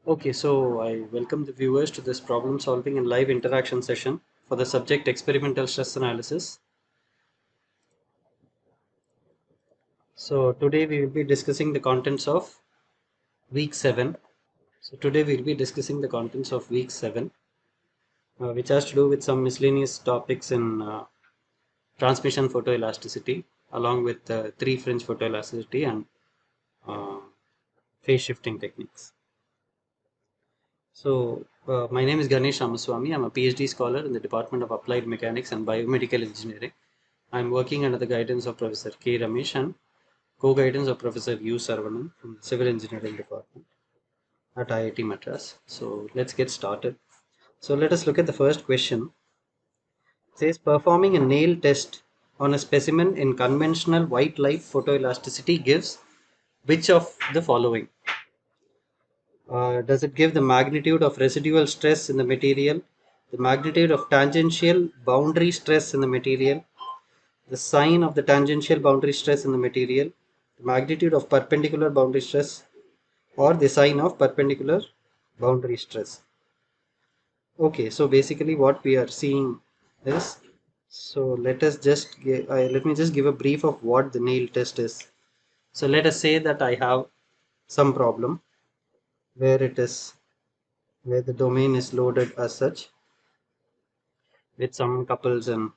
Okay, so I welcome the viewers to this problem solving and live interaction session for the subject experimental stress analysis. So today we will be discussing the contents of week 7. So today we will be discussing the contents of week 7, which has to do with some miscellaneous topics in transmission photoelasticity along with three fringe photoelasticity and uh, phase shifting techniques. So, my name is Ganesh Ramaswamy. I'm a PhD scholar in the Department of Applied Mechanics and Biomedical Engineering. I'm working under the guidance of Professor K. Ramesh and co-guidance of Professor U. Saravanan from the Civil Engineering Department at IIT Madras. So, let's get started. So, let us look at the first question. It says performing a nail test on a specimen in conventional white light photoelasticity gives which of the following? Does it give the magnitude of residual stress in the material, the magnitude of tangential boundary stress in the material, the sign of the tangential boundary stress in the material, the magnitude of perpendicular boundary stress, or the sign of perpendicular boundary stress? Okay, so basically what we are seeing is, so let me just give a brief of what the nail test is. So let us say that I have some problem where it is where the domain is loaded as such with some couples and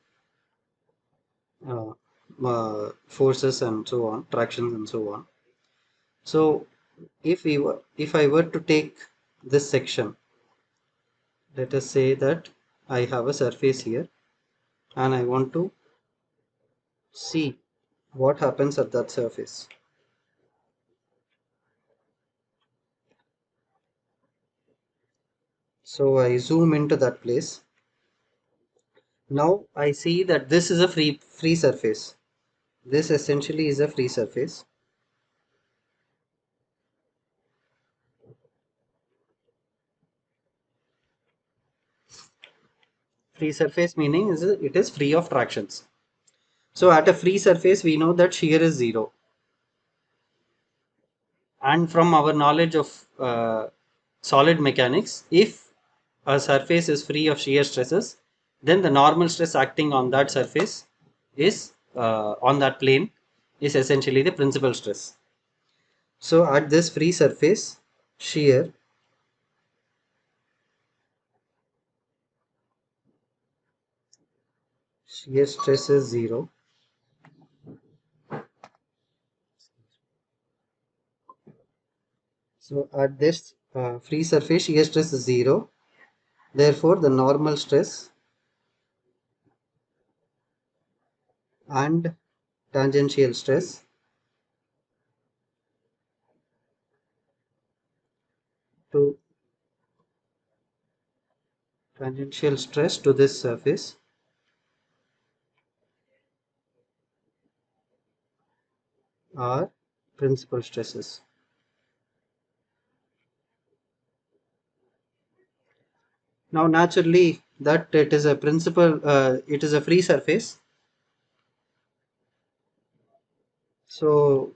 uh, forces and so on, tractions and so on. So if I were to take this section, let us say that I have a surface here and I want to see what happens at that surface. So I zoom into that place. Now I see that this is a free surface. This essentially is a free surface. Free surface meaning is it is free of tractions. So at a free surface, we know that shear is zero. And from our knowledge of solid mechanics, if a surface is free of shear stresses, then the normal stress acting on that surface is on that plane is essentially the principal stress. So at this free surface, shear stress is zero. So at this free surface, shear stress is zero. Therefore, the normal stress and tangential stress to this surface are principal stresses. Now naturally that it is a it is a free surface. So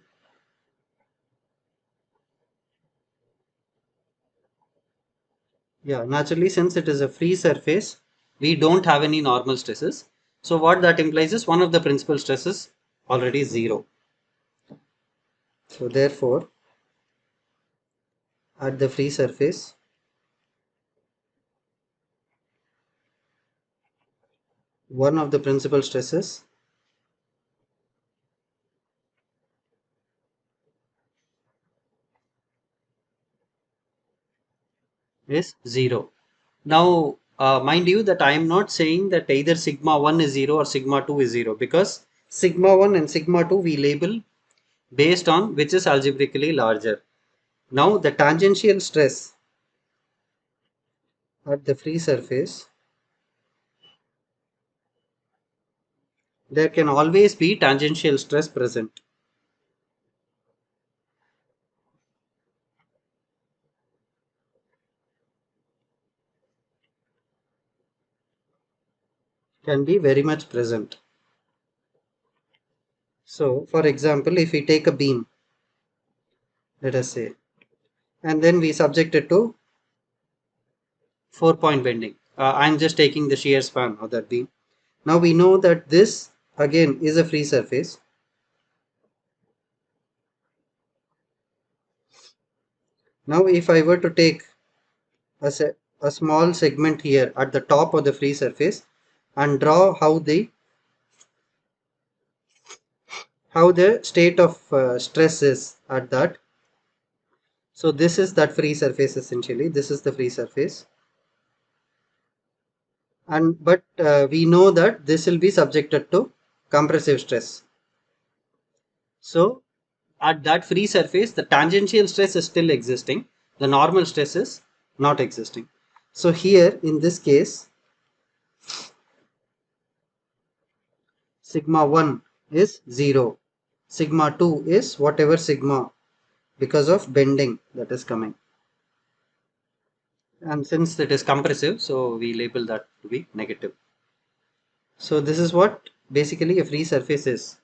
yeah, naturally since it is a free surface, we don't have any normal stresses. So what that implies is one of the principal stresses already zero. So therefore at the free surface, one of the principal stresses is zero. Now, mind you that I am not saying that either sigma 1 is 0 or sigma 2 is 0, because sigma 1 and sigma 2 we label based on which is algebraically larger. Now, the tangential stress at the free surface, there can always be tangential stress present. Can be very much present. So, for example, if we take a beam, let us say, and then we subject it to 4-point bending. I'm just taking the shear span of that beam. Now we know that this again is a free surface. Now if I were to take a small segment here at the top of the free surface and draw how the state of stress is at that. So this is that free surface essentially. This is the free surface. And but we know that this will be subjected to compressive stress. So at that free surface, the tangential stress is still existing. The normal stress is not existing. So here in this case, sigma 1 is 0. Sigma 2 is whatever sigma because of bending that is coming. And since it is compressive, so we label that to be negative. So this is what basically a free surface is.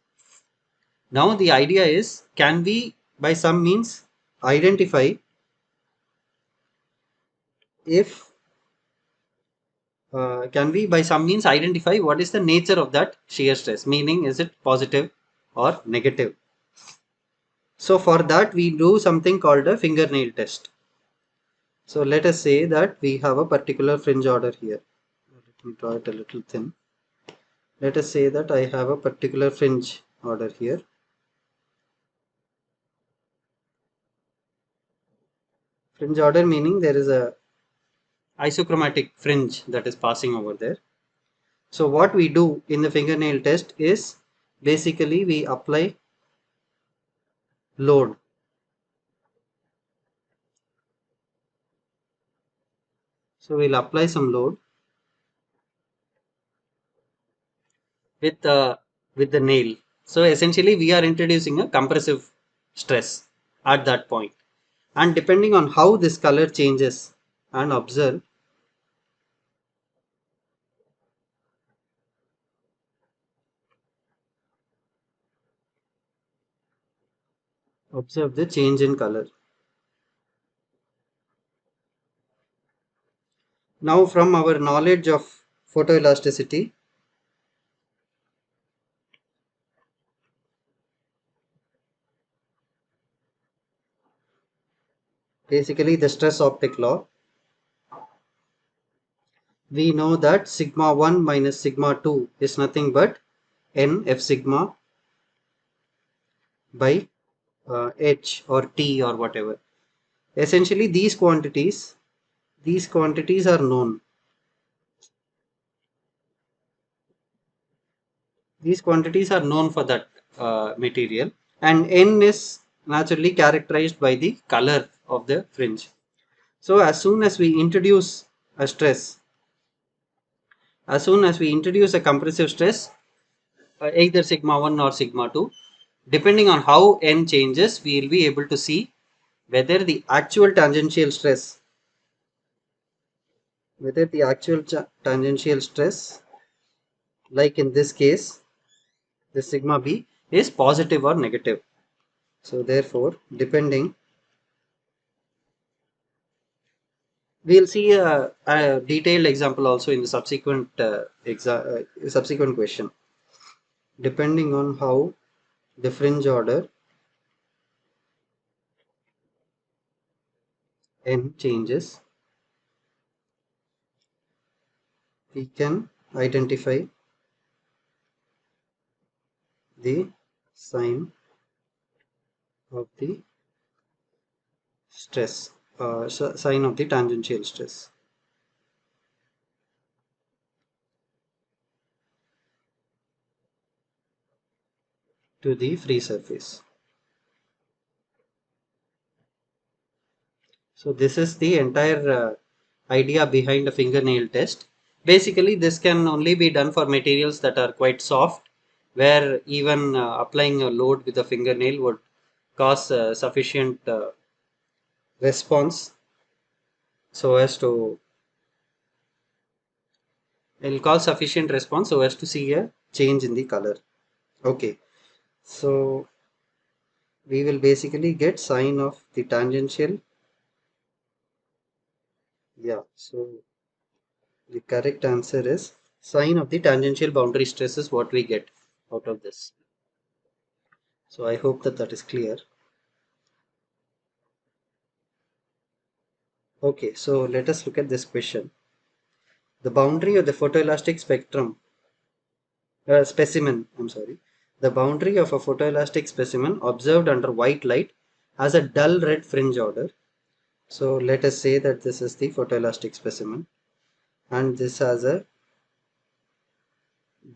Now the idea is, can we by some means identify if can we by some means identify what is the nature of that shear stress, meaning is it positive or negative? So for that we do something called a fingernail test. So let us say that we have a particular fringe order here. Let me draw it a little thin. Let us say that I have a particular fringe order here. Fringe order meaning there is a isochromatic fringe that is passing over there. So what we do in the fingernail test is basically we apply load. So we'll apply some load with the nail. So essentially we are introducing a compressive stress at that point. And depending on how this color changes, and observe the change in color. Now from our knowledge of photoelasticity, basically the stress optic law, we know that sigma 1 minus sigma 2 is nothing but n f sigma by h or t or whatever. Essentially these quantities are known. These quantities are known for that material, and n is naturally characterized by the color of the fringe. So as soon as we introduce a stress, as soon as we introduce a compressive stress, either sigma 1 or sigma 2, depending on how n changes, we will be able to see whether the actual tangential stress, like in this case, the sigma b is positive or negative. So therefore, depending, we'll see a detailed example also in the subsequent question. Depending on how the fringe order n changes, we can identify the sign of the stress, sign of the tangential stress to the free surface. So this is the entire idea behind a fingernail test. Basically, this can only be done for materials that are quite soft, where even applying a load with a fingernail would cause sufficient response so as to it will cause sufficient response so as to see a change in the color. Okay, so we will basically get sign of the tangential. Yeah, so The correct answer is sign of the tangential boundary stress is what we get out of this. So I hope that that is clear. Okay, so let us look at this question. The boundary of the photoelastic specimen, the boundary of a photoelastic specimen observed under white light has a dull red fringe order. So let us say that this is the photoelastic specimen and this has a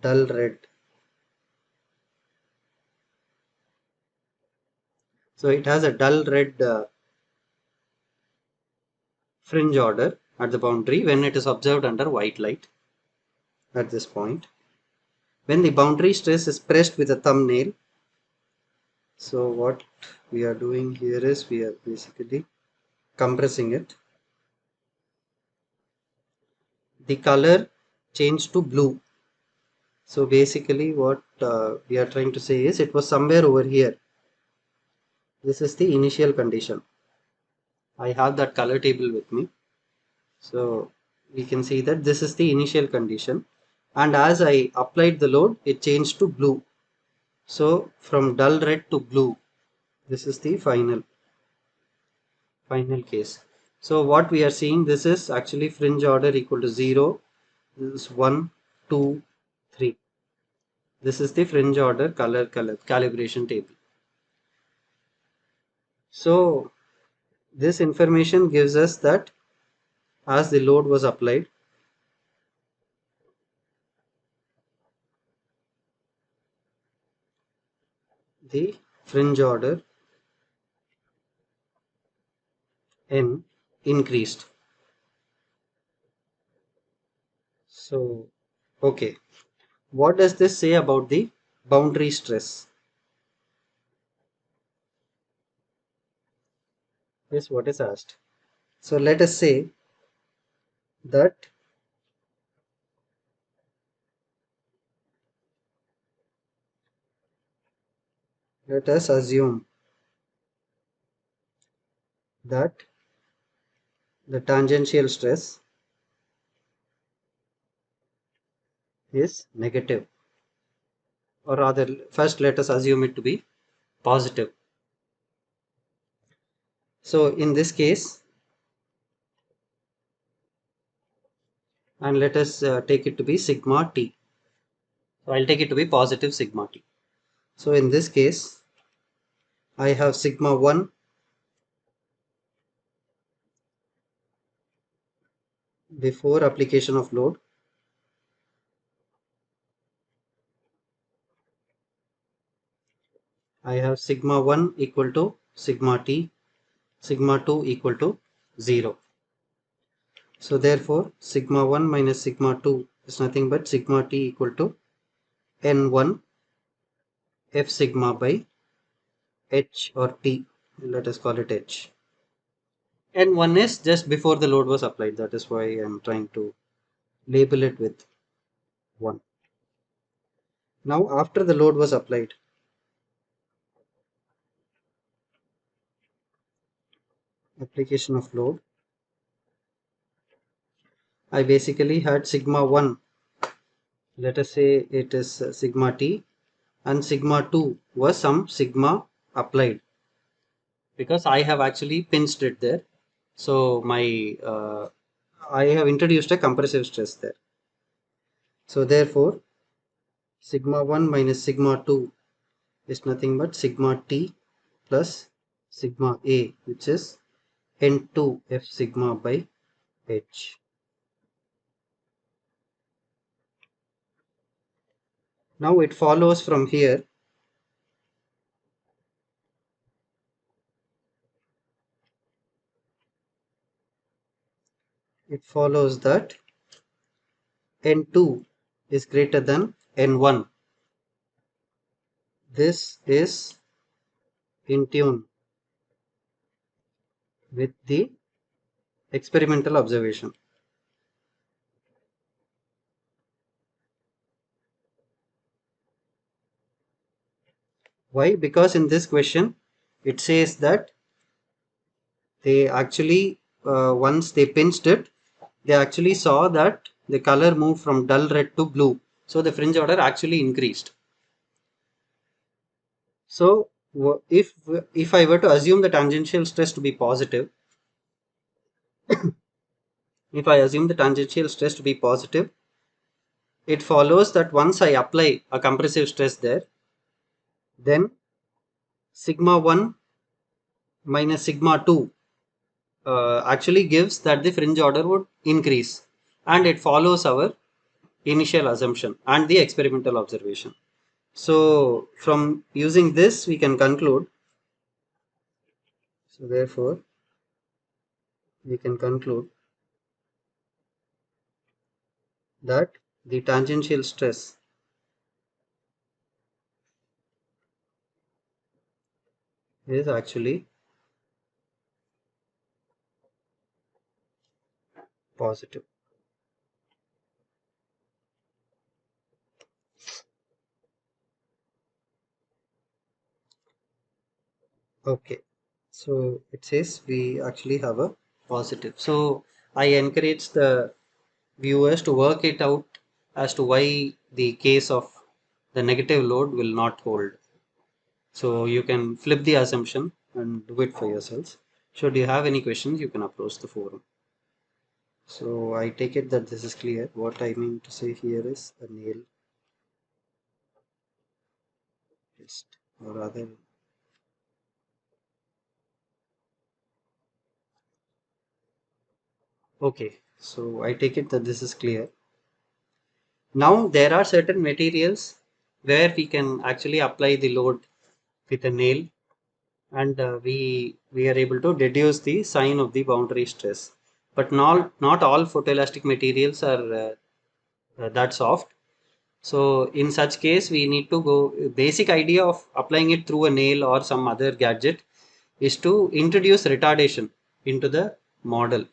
dull red. So it has a dull red fringe order at the boundary when it is observed under white light at this point. When the boundary stress is pressed with a thumbnail, so what we are doing here is we are basically compressing it. The color changed to blue. So basically what we are trying to say is it was somewhere over here. This is the initial condition. I have that color table with me. So we can see that this is the initial condition. And as I applied the load, it changed to blue. So from dull red to blue, this is the final case. So what we are seeing, this is actually fringe order equal to 0. This is 1, 2, 3. This is the fringe order color calibration table. So this information gives us that as the load was applied, the fringe order n increased. So, okay, what does this say about the boundary stress? Is what is asked. So let us say that let us assume that the tangential stress is negative, or rather first let us assume it to be positive. So in this case, and let us take it to be sigma t. So I'll take it to be positive sigma t. So in this case, I have sigma 1 before application of load. I have sigma 1 equal to sigma t, sigma 2 equal to 0. So therefore, sigma 1 minus sigma 2 is nothing but sigma t equal to n1 f sigma by h or t. Let us call it h. N1 is just before the load was applied. That is why I am trying to label it with 1. Now after the load was applied, application of load, I basically had sigma 1, let us say it is sigma t, and sigma 2 was some sigma applied because I have actually pinched it there. So I have introduced a compressive stress there. So therefore sigma 1 minus sigma 2 is nothing but sigma t plus sigma a, which is n2 f sigma by h. Now it follows from here that n2 is greater than n1. This is in tune with the experimental observation. Why? Because in this question it says that they actually once they pinched it, they actually saw that the color moved from dull red to blue. So the fringe order actually increased. So if I were to assume the tangential stress to be positive, if I assume the tangential stress to be positive, it follows that once I apply a compressive stress there, then sigma 1 minus sigma 2 actually gives that the fringe order would increase, and it follows our initial assumption and the experimental observation. So from using this we can conclude, so therefore we can conclude that the tangential stress is actually positive. Okay, so it says we actually have a positive. So I encourage the viewers to work it out as to why the case of the negative load will not hold. So you can flip the assumption and do it for yourselves. Should you have any questions, you can approach the forum. So I take it that this is clear. What I mean to say here is a nail test, or rather, okay. So I take it that this is clear. Now there are certain materials where we can actually apply the load with a nail, and we are able to deduce the sign of the boundary stress. But not all photoelastic materials are that soft. So in such case, we need to go, basic idea of applying it through a nail or some other gadget is to introduce retardation into the model.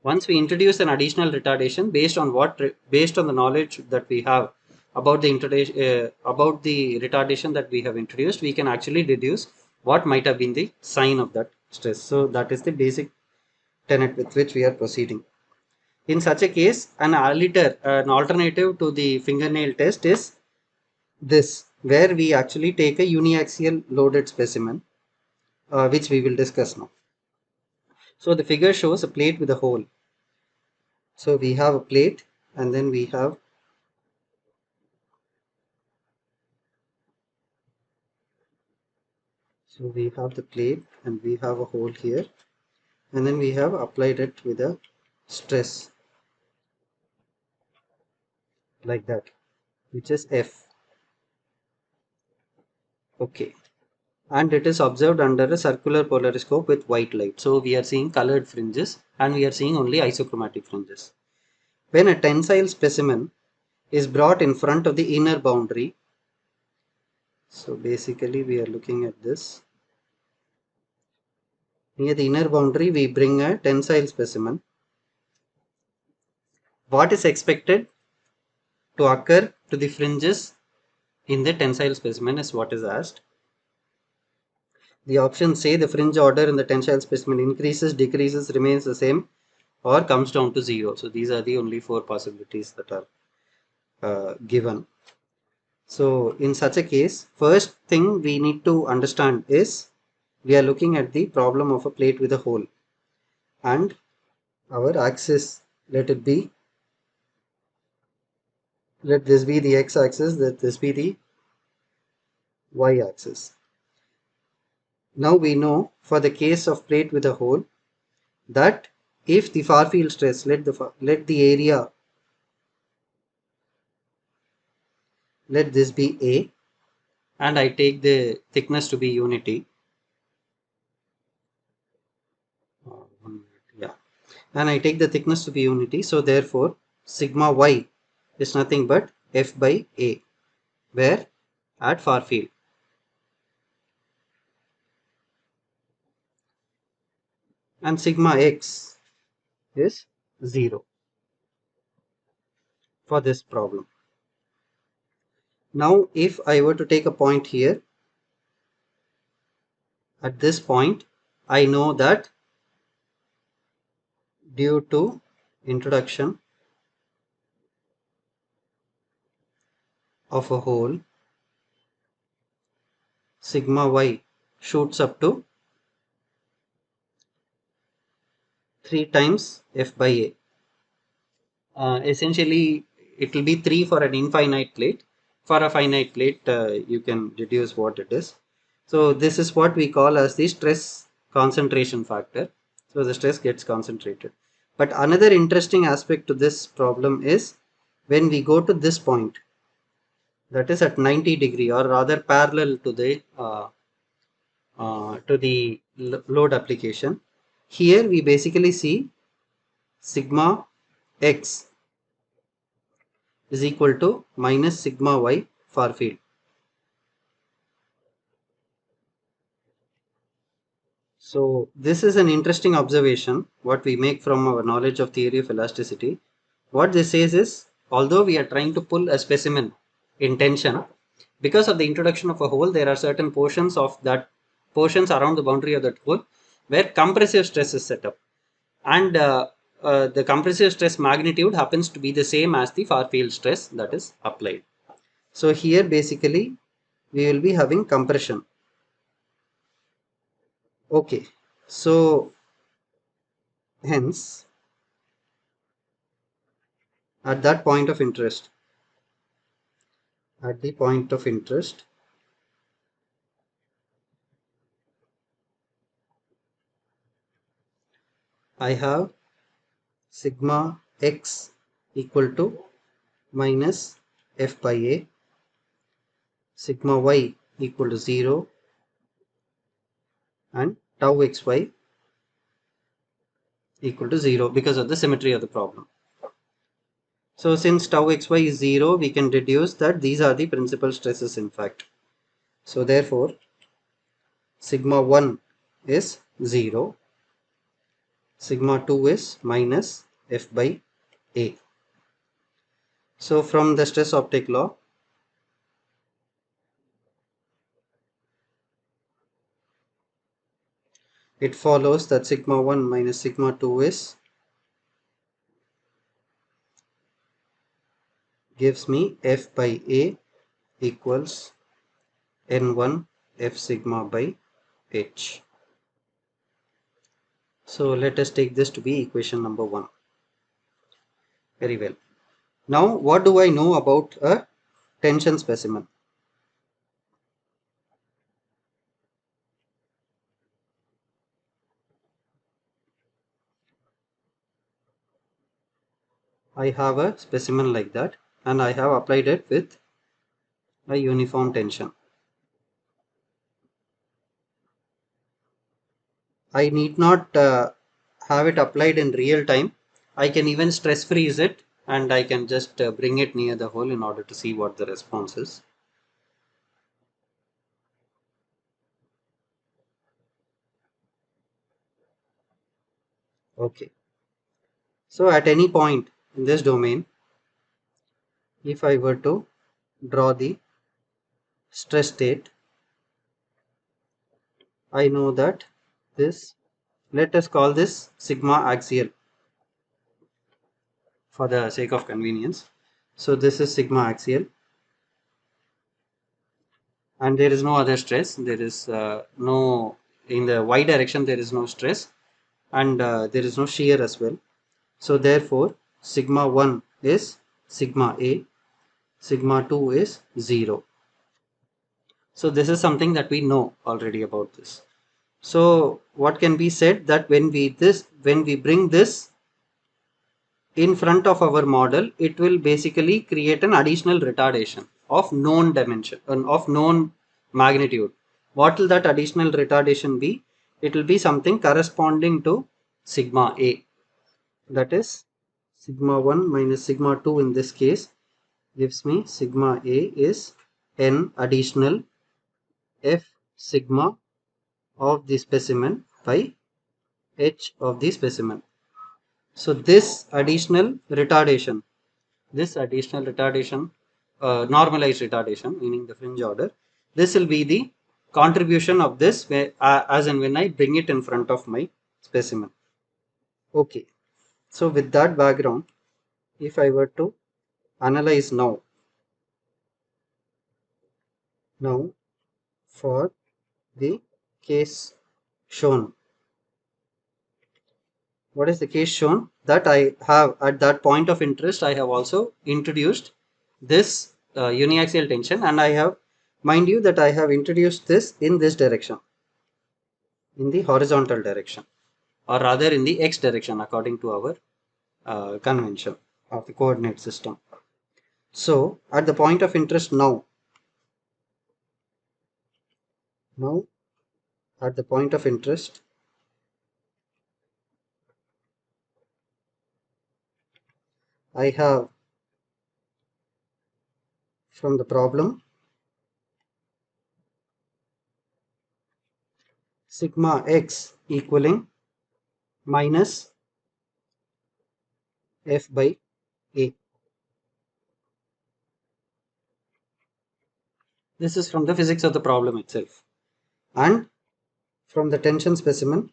Once we introduce an additional retardation based on the knowledge that we have about about the retardation that we have introduced, we can actually deduce what might have been the sign of that stress. So that is the basic tenet with which we are proceeding. In such a case, an alternative to the fingernail test is this, where we actually take a uniaxial loaded specimen, which we will discuss now. So the figure shows a plate with a hole. So we have a plate, and then we have, so we have the plate and we have a hole here, and then we have applied it with a stress like that, which is F. Okay. And it is observed under a circular polariscope with white light. So we are seeing colored fringes and we are seeing only isochromatic fringes. When a tensile specimen is brought in front of the inner boundary, so basically we are looking at this. Near the inner boundary, we bring a tensile specimen. What is expected to occur to the fringes in the tensile specimen is what is asked. The options say the fringe order in the tensile specimen increases, decreases, remains the same, or comes down to zero. So these are the only four possibilities that are given. So in such a case, first thing we need to understand is we are looking at the problem of a plate with a hole, and our axis, let it be, let this be the x-axis, let this be the y-axis. Now we know for the case of plate with a hole that if the far field stress, let the area, let this be A, and I take the thickness to be unity. Yeah, and I take the thickness to be unity. So therefore, sigma y is nothing but F by A, where at far field. And sigma x is 0 for this problem. Now, if I were to take a point here, at this point, I know that due to introduction of a hole, sigma y shoots up to 3 times f by a. Essentially, it will be 3 for an infinite plate. For a finite plate, you can deduce what it is. So this is what we call as the stress concentration factor. So the stress gets concentrated. But another interesting aspect to this problem is when we go to this point, that is at 90 degree, or rather parallel to the load application. Here we basically see sigma x is equal to minus sigma y far field. So this is an interesting observation what we make from our knowledge of theory of elasticity. What this says is, although we are trying to pull a specimen in tension, because of the introduction of a hole, there are certain portions of that portions around the boundary of that hole where compressive stress is set up, and the compressive stress magnitude happens to be the same as the far field stress that is applied. So here basically we will be having compression. Okay, so hence at that point of interest, at the point of interest, I have sigma x equal to minus f by a, sigma y equal to 0, and tau xy equal to 0 because of the symmetry of the problem. So since tau xy is 0, we can deduce that these are the principal stresses in fact. So therefore, sigma 1 is 0, sigma 2 is minus f by a. So from the stress optic law, it follows that sigma 1 minus sigma 2 is gives me f by a equals n1 f sigma by h. So let us take this to be equation number 1. Very well. Now what do I know about a tension specimen? I have a specimen like that and I have applied it with a uniform tension. I need not have it applied in real time. I can even stress freeze it and I can just bring it near the hole in order to see what the response is. Okay. So at any point in this domain, if I were to draw the stress state, I know that this, let us call this sigma axial for the sake of convenience. So this is sigma axial and there is no other stress. There is no, in the y direction there is no stress and there is no shear as well. So therefore sigma 1 is sigma a, sigma 2 is 0. So this is something that we know already about this. So what can be said that when we bring this in front of our model, it will basically create an additional retardation of known dimension and of known magnitude. What will that additional retardation be? It will be something corresponding to sigma a, that is sigma 1 minus sigma 2 in this case gives me sigma a is n additional f sigma of the specimen by h of the specimen. So this additional retardation, normalized retardation, meaning the fringe order, this will be the contribution of this as and when I bring it in front of my specimen. Okay, so with that background, if I were to analyze now Now for the case shown. What is the case shown? That I have at that point of interest, I have also introduced this uniaxial tension, and I have, mind you, that I have introduced this in this direction, in the horizontal direction, or rather in the x direction according to our convention of the coordinate system. So at the point of interest now at the point of interest, I have from the problem sigma x equaling minus f by a. This is from the physics of the problem itself. And from the tension specimen,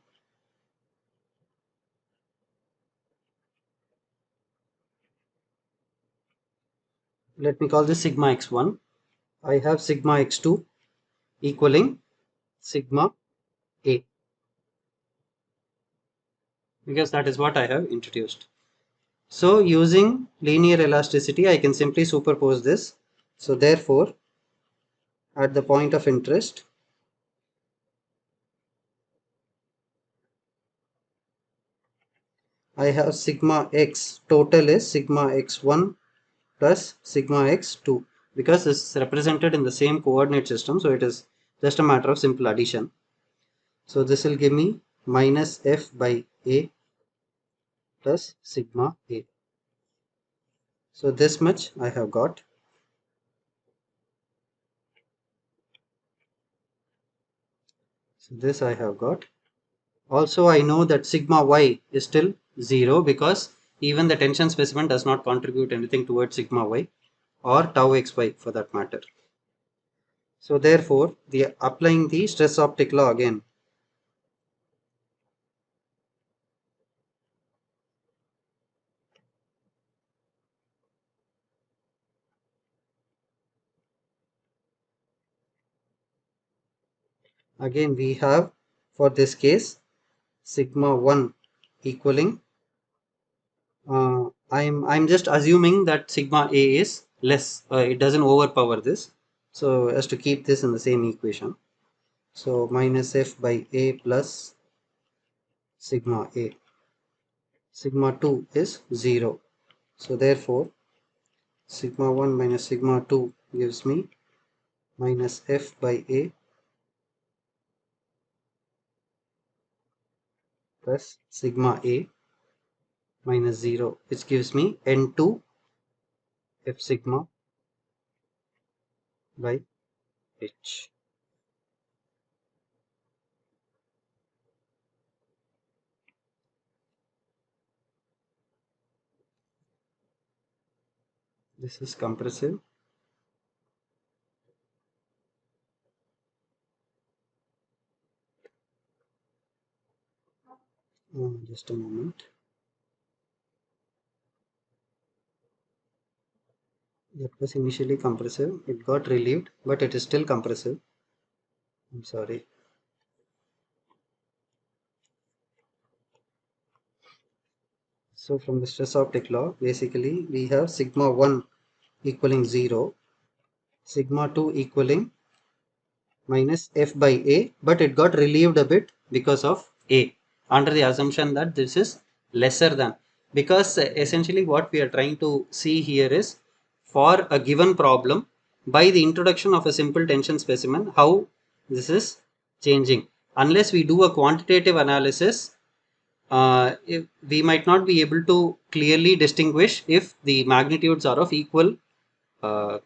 let me call this sigma x1. I have sigma x2 equaling sigma a, because that is what I have introduced. So using linear elasticity, I can simply superpose this. So therefore, at the point of interest, I have sigma x total is sigma x1 plus sigma x2, because this is represented in the same coordinate system, so it is just a matter of simple addition. So this will give me minus f by a plus sigma a. So this much I have got. So this I have got. Also I know that sigma y is still 0, because even the tension specimen does not contribute anything towards sigma y or tau xy for that matter. So therefore, applying the stress optic law again, again we have for this case sigma 1 equaling, I'm just assuming that sigma a is less, it doesn't overpower this, so as to keep this in the same equation. So minus f by a plus sigma a. Sigma 2 is 0. So therefore, sigma 1 minus sigma 2 gives me minus f by a plus sigma a minus 0, which gives me n2 f sigma by h. This is compressive. Just a moment. That was initially compressive. It got relieved, but it is still compressive. I'm sorry. So from the stress optic law, basically we have sigma 1 equaling 0, sigma 2 equaling minus f by a, but it got relieved a bit because of a, under the assumption that this is lesser than, because essentially what we are trying to see here is, for a given problem, by the introduction of a simple tension specimen, how this is changing. Unless we do a quantitative analysis, if we might not be able to clearly distinguish if the magnitudes are of uh,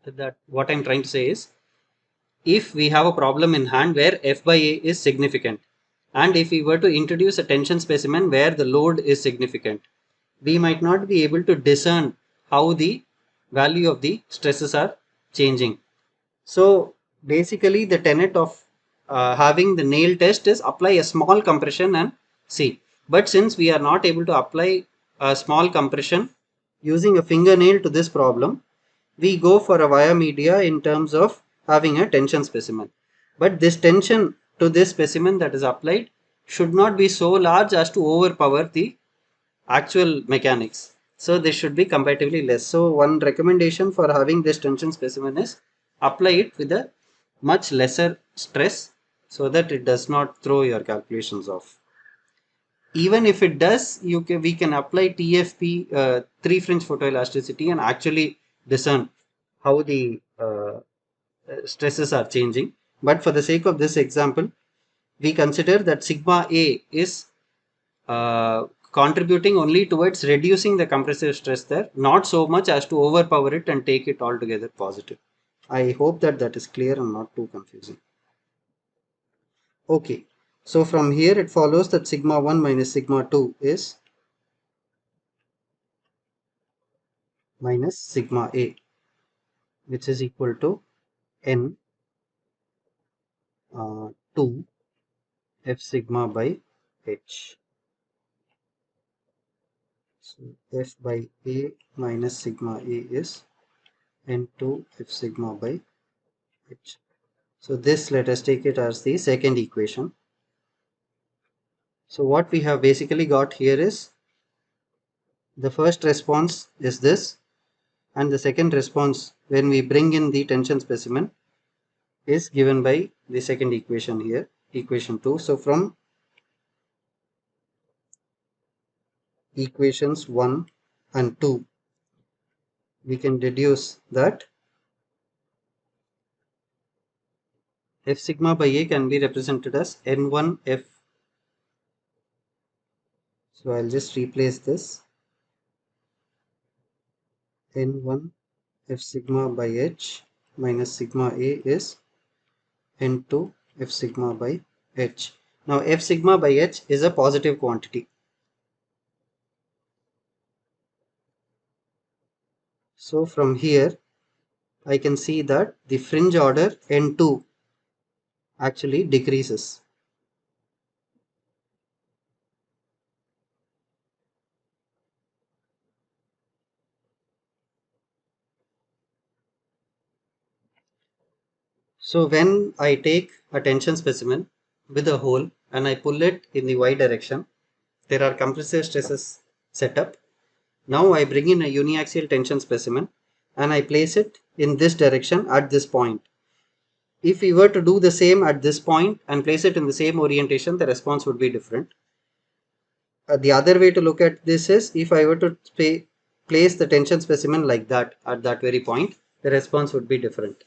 that what I'm trying to say is, if we have a problem in hand where f by a is significant, and if we were to introduce a tension specimen where the load is significant, we might not be able to discern how the value of the stresses are changing. So basically the tenet of having the nail test is apply a small compression and see. But since we are not able to apply a small compression using a fingernail to this problem, we go for a wire media in terms of having a tension specimen. But this tension to this specimen that is applied should not be so large as to overpower the actual mechanics. So this should be comparatively less. So one recommendation for having this tension specimen is apply it with a much lesser stress so that it does not throw your calculations off. Even if it does, we can apply TFP, 3 fringe photoelasticity, and actually discern how the stresses are changing. But for the sake of this example, we consider that sigma A is contributing only towards reducing the compressive stress there, not so much as to overpower it and take it altogether positive. I hope that that is clear and not too confusing. Okay, so from here it follows that sigma 1 minus sigma 2 is minus sigma A, which is equal to n 2 f sigma by h. So f by A minus sigma A is n2 f sigma by h. So this, let us take it as the second equation. So what we have basically got here is the first response is this, and the second response when we bring in the tension specimen is given by the second equation here, equation 2. So from equations 1 and 2, we can deduce that f sigma by A can be represented as n1 f. So I'll just replace this, n1 f sigma by h minus sigma A is n2 f sigma by h. Now f sigma by h is a positive quantity. So from here I can see that the fringe order n2 actually decreases. So when I take a tension specimen with a hole and I pull it in the y direction, there are compressive stresses set up. Now I bring in a uniaxial tension specimen and I place it in this direction at this point. If we were to do the same at this point and place it in the same orientation, the response would be different. The other way to look at this is, if I were to place the tension specimen like that at that very point, the response would be different.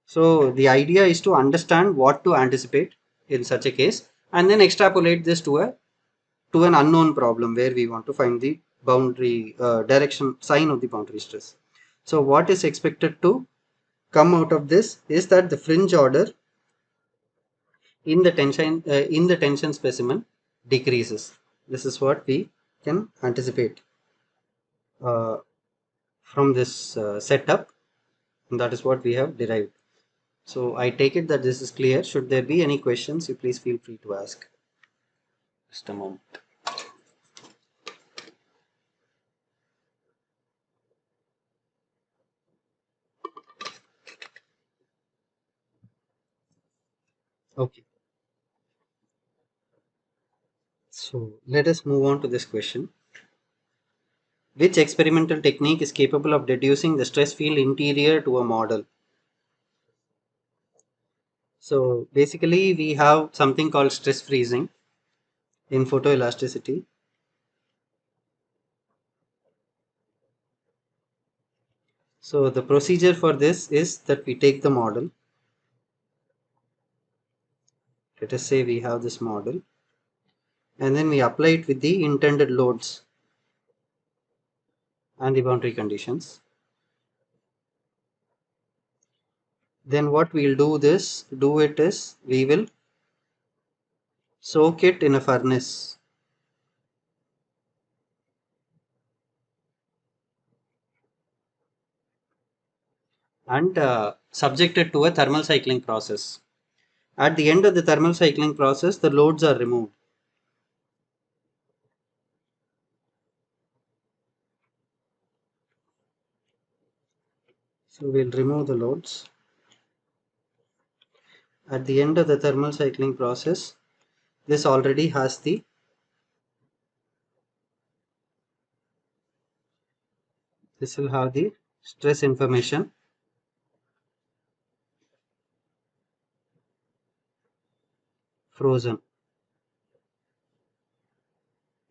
So the idea is to understand what to anticipate in such a case and then extrapolate this to an unknown problem where we want to find the boundary direction sign of the boundary stress. So what is expected to come out of this is that the fringe order in the tension specimen decreases. This is what we can anticipate uh, from this setup, and that is what we have derived. So I take it that this is clear. Should there be any questions, you please feel free to ask. Just a moment. Okay. So let us move on to this question. Which experimental technique is capable of deducing the stress field interior to a model? So basically we have something called stress freezing in photoelasticity. So the procedure for this is that we take the model. Let us say we have this model and then we apply it with the intended loads and the boundary conditions. Then what we'll do it is we will soak it in a furnace. And subject it to a thermal cycling process. At the end of the thermal cycling process, the loads are removed. So we'll remove the loads. At the end of the thermal cycling process, this already has this will have the stress information frozen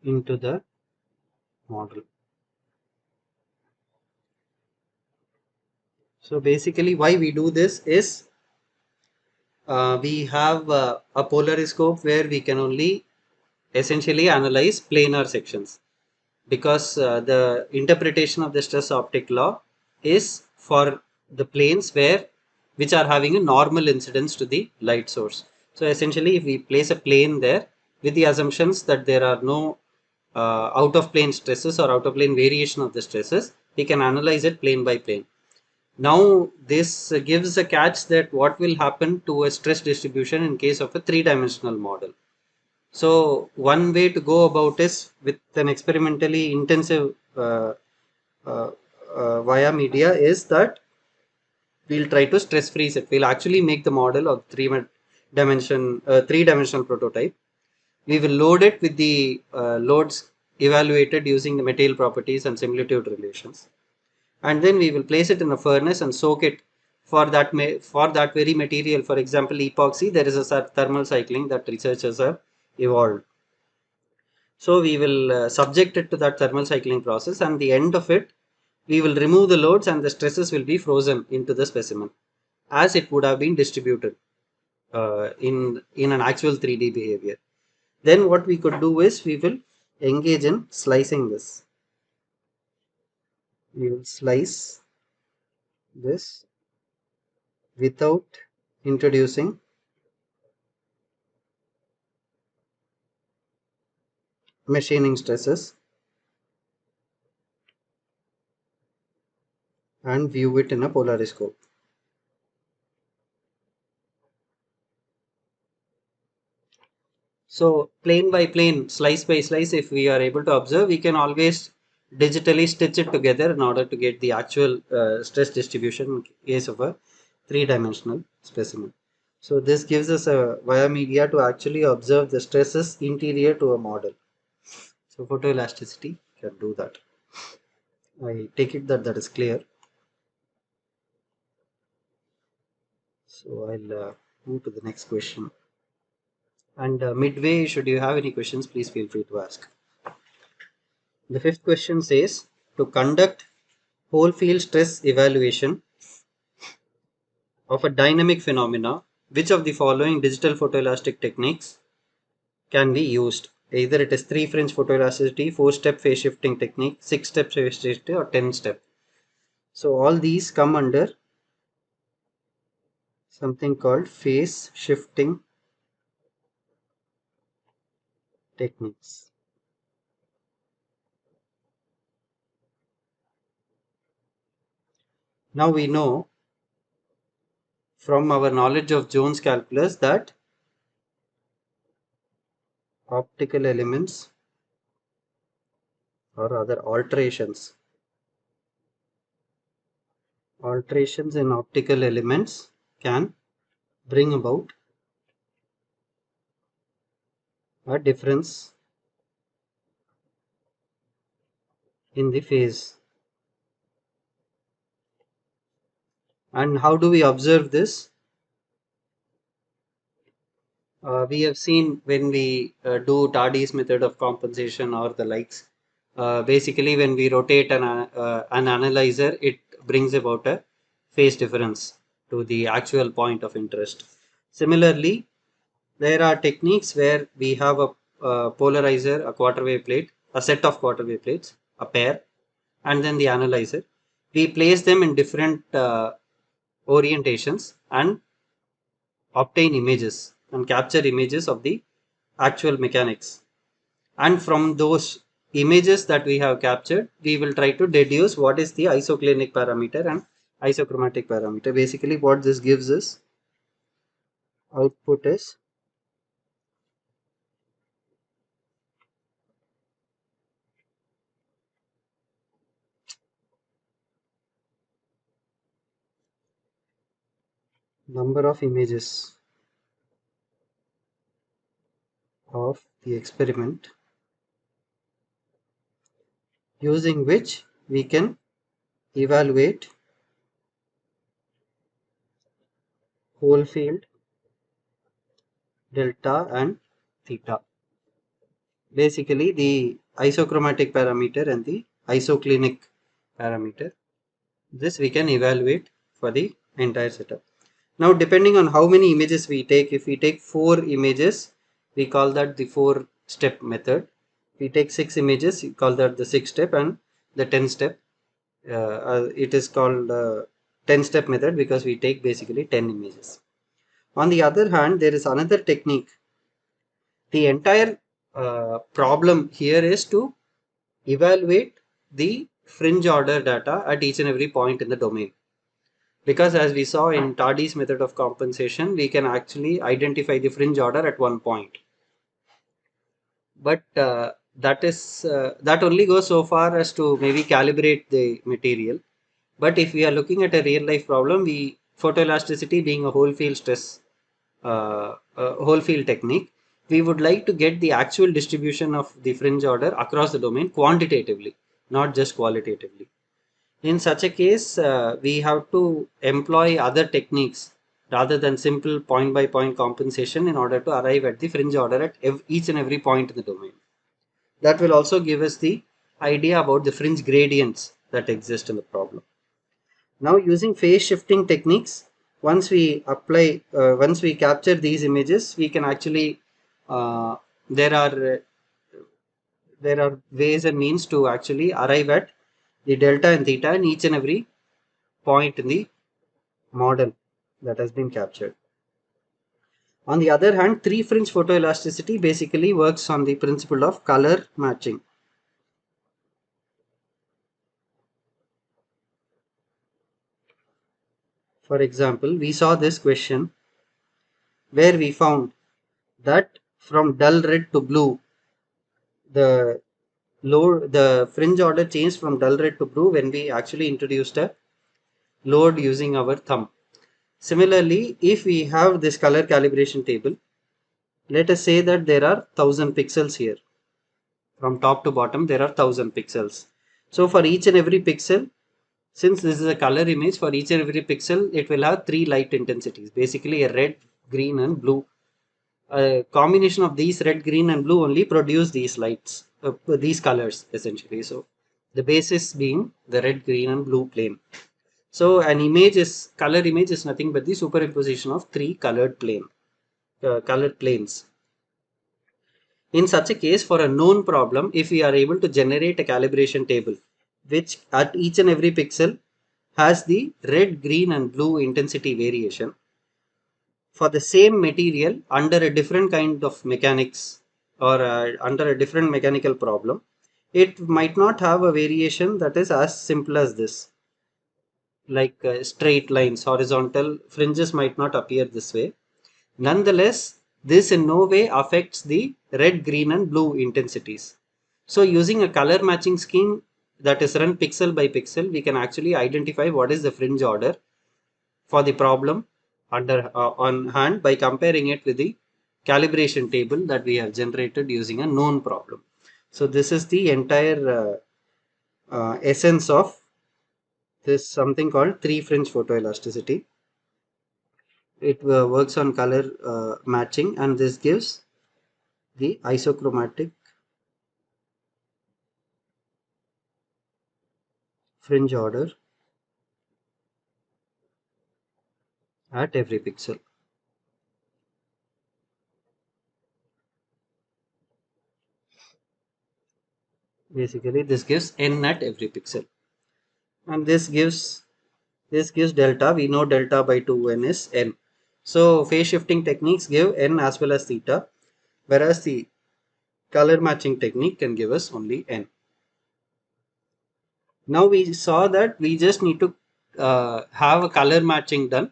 into the model. So basically why we do this is we have a polariscope where we can only essentially analyze planar sections, because the interpretation of the stress optic law is for the planes which are having a normal incidence to the light source. So essentially if we place a plane there with the assumptions that there are no out of plane stresses or out of plane variation of the stresses, we can analyze it plane by plane. Now this gives a catch that what will happen to a stress distribution in case of a three-dimensional model. So one way to go about is with an experimentally intensive uh, via media is that we'll try to stress freeze it. We'll actually make the model of three-dimensional prototype. We will load it with the loads evaluated using the material properties and similitude relations, and then we will place it in a furnace and soak it for that very material. For example, epoxy, there is a thermal cycling that researchers have evolved. So we will subject it to that thermal cycling process, and the end of it, we will remove the loads and the stresses will be frozen into the specimen as it would have been distributed in an actual 3D behavior. Then what we could do is we will engage in slicing this. We will slice this without introducing machining stresses and view it in a polariscope. So plane by plane, slice by slice, if we are able to observe, we can always digitally stitch it together in order to get the actual stress distribution in case of a three-dimensional specimen. So this gives us a via media to actually observe the stresses interior to a model. So photoelasticity can do that. I take it that that is clear. So I'll move to the next question. And midway, should you have any questions, please feel free to ask. The fifth question says, to conduct whole field stress evaluation of a dynamic phenomena, which of the following digital photoelastic techniques can be used? Either it is 3 fringe photoelasticity, 4-step phase shifting technique, 6-step phase shifting, or 10-step. So all these come under something called phase shifting techniques. Now we know from our knowledge of Jones calculus that optical elements or other alterations in optical elements can bring about a difference in the phase. And how do we observe this? We have seen when we do Tardy's method of compensation or the likes. Basically, when we rotate an analyzer, it brings about a phase difference to the actual point of interest. Similarly, there are techniques where we have a polarizer, a quarter wave plate, a set of quarter wave plates, a pair, and then the analyzer. We place them in different orientations and obtain images and capture images of the actual mechanics. And from those images that we have captured, we will try to deduce what is the isoclinic parameter and isochromatic parameter. Basically, what this gives us output is number of images of the experiment using which we can evaluate whole field delta and theta. Basically the isochromatic parameter and the isoclinic parameter. This we can evaluate for the entire setup. Now depending on how many images we take, if we take 4 images, we call that the 4-step method. If we take 6 images, we call that the 6-step, and the 10-step, it is called 10-step method because we take basically 10 images. On the other hand, there is another technique. The entire problem here is to evaluate the fringe order data at each and every point in the domain. Because as we saw in Tardy's method of compensation, we can actually identify the fringe order at one point. But that only goes so far as to maybe calibrate the material. But if we are looking at a real life problem, photoelasticity being a whole field stress, whole field technique, we would like to get the actual distribution of the fringe order across the domain quantitatively, not just qualitatively. In such a case, we have to employ other techniques rather than simple point by point compensation in order to arrive at the fringe order at each and every point in the domain. That will also give us the idea about the fringe gradients that exist in the problem. Now using phase shifting techniques, once we capture these images, we can actually, uh, there are there are ways and means to actually arrive at the delta and theta in each and every point in the model that has been captured. On the other hand, 3-fringe photoelasticity basically works on the principle of color matching. For example, we saw this question where we found that from dull red to blue, the the fringe order changed from dull red to blue when we actually introduced a load using our thumb. Similarly, if we have this color calibration table, let us say that there are 1000 pixels here. From top to bottom, there are 1000 pixels. So for each and every pixel, since this is a color image, for each and every pixel, it will have 3 light intensities, basically a red, green and blue. A combination of these red, green and blue only produce these lights, these colors essentially. So the basis being the red, green and blue plane. So an color image is nothing but the superimposition of 3 colored planes. In such a case, for a known problem, if we are able to generate a calibration table, which at each and every pixel has the red, green and blue intensity variation, for the same material under a different kind of mechanics or under a different mechanical problem, it might not have a variation that is as simple as this. Like straight lines, horizontal fringes might not appear this way. Nonetheless, this in no way affects the red, green and blue intensities. So using a color matching scheme that is run pixel by pixel, we can actually identify what is the fringe order for the problem on hand by comparing it with the calibration table that we have generated using a known problem. So this is the entire essence of this something called 3-fringe photoelasticity. It works on color matching, and this gives the isochromatic fringe order at every pixel. Basically, this gives n at every pixel, and this gives delta. We know delta by 2n is n. So phase shifting techniques give n as well as theta, whereas the color matching technique can give us only n. Now we saw that we just need to have a color matching done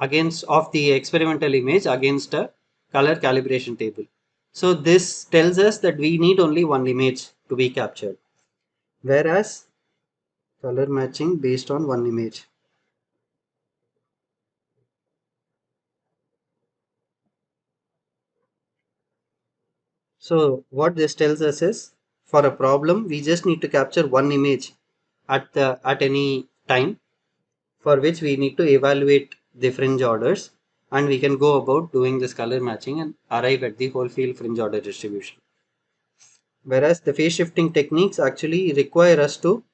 against of the experimental image against a color calibration table. So this tells us that we need only one image to be captured, whereas color matching based on one image. So what this tells us is, for a problem we just need to capture one image at any time, for which we need to evaluate the fringe orders, and we can go about doing this color matching and arrive at the whole field fringe order distribution. Whereas the phase shifting techniques actually require us to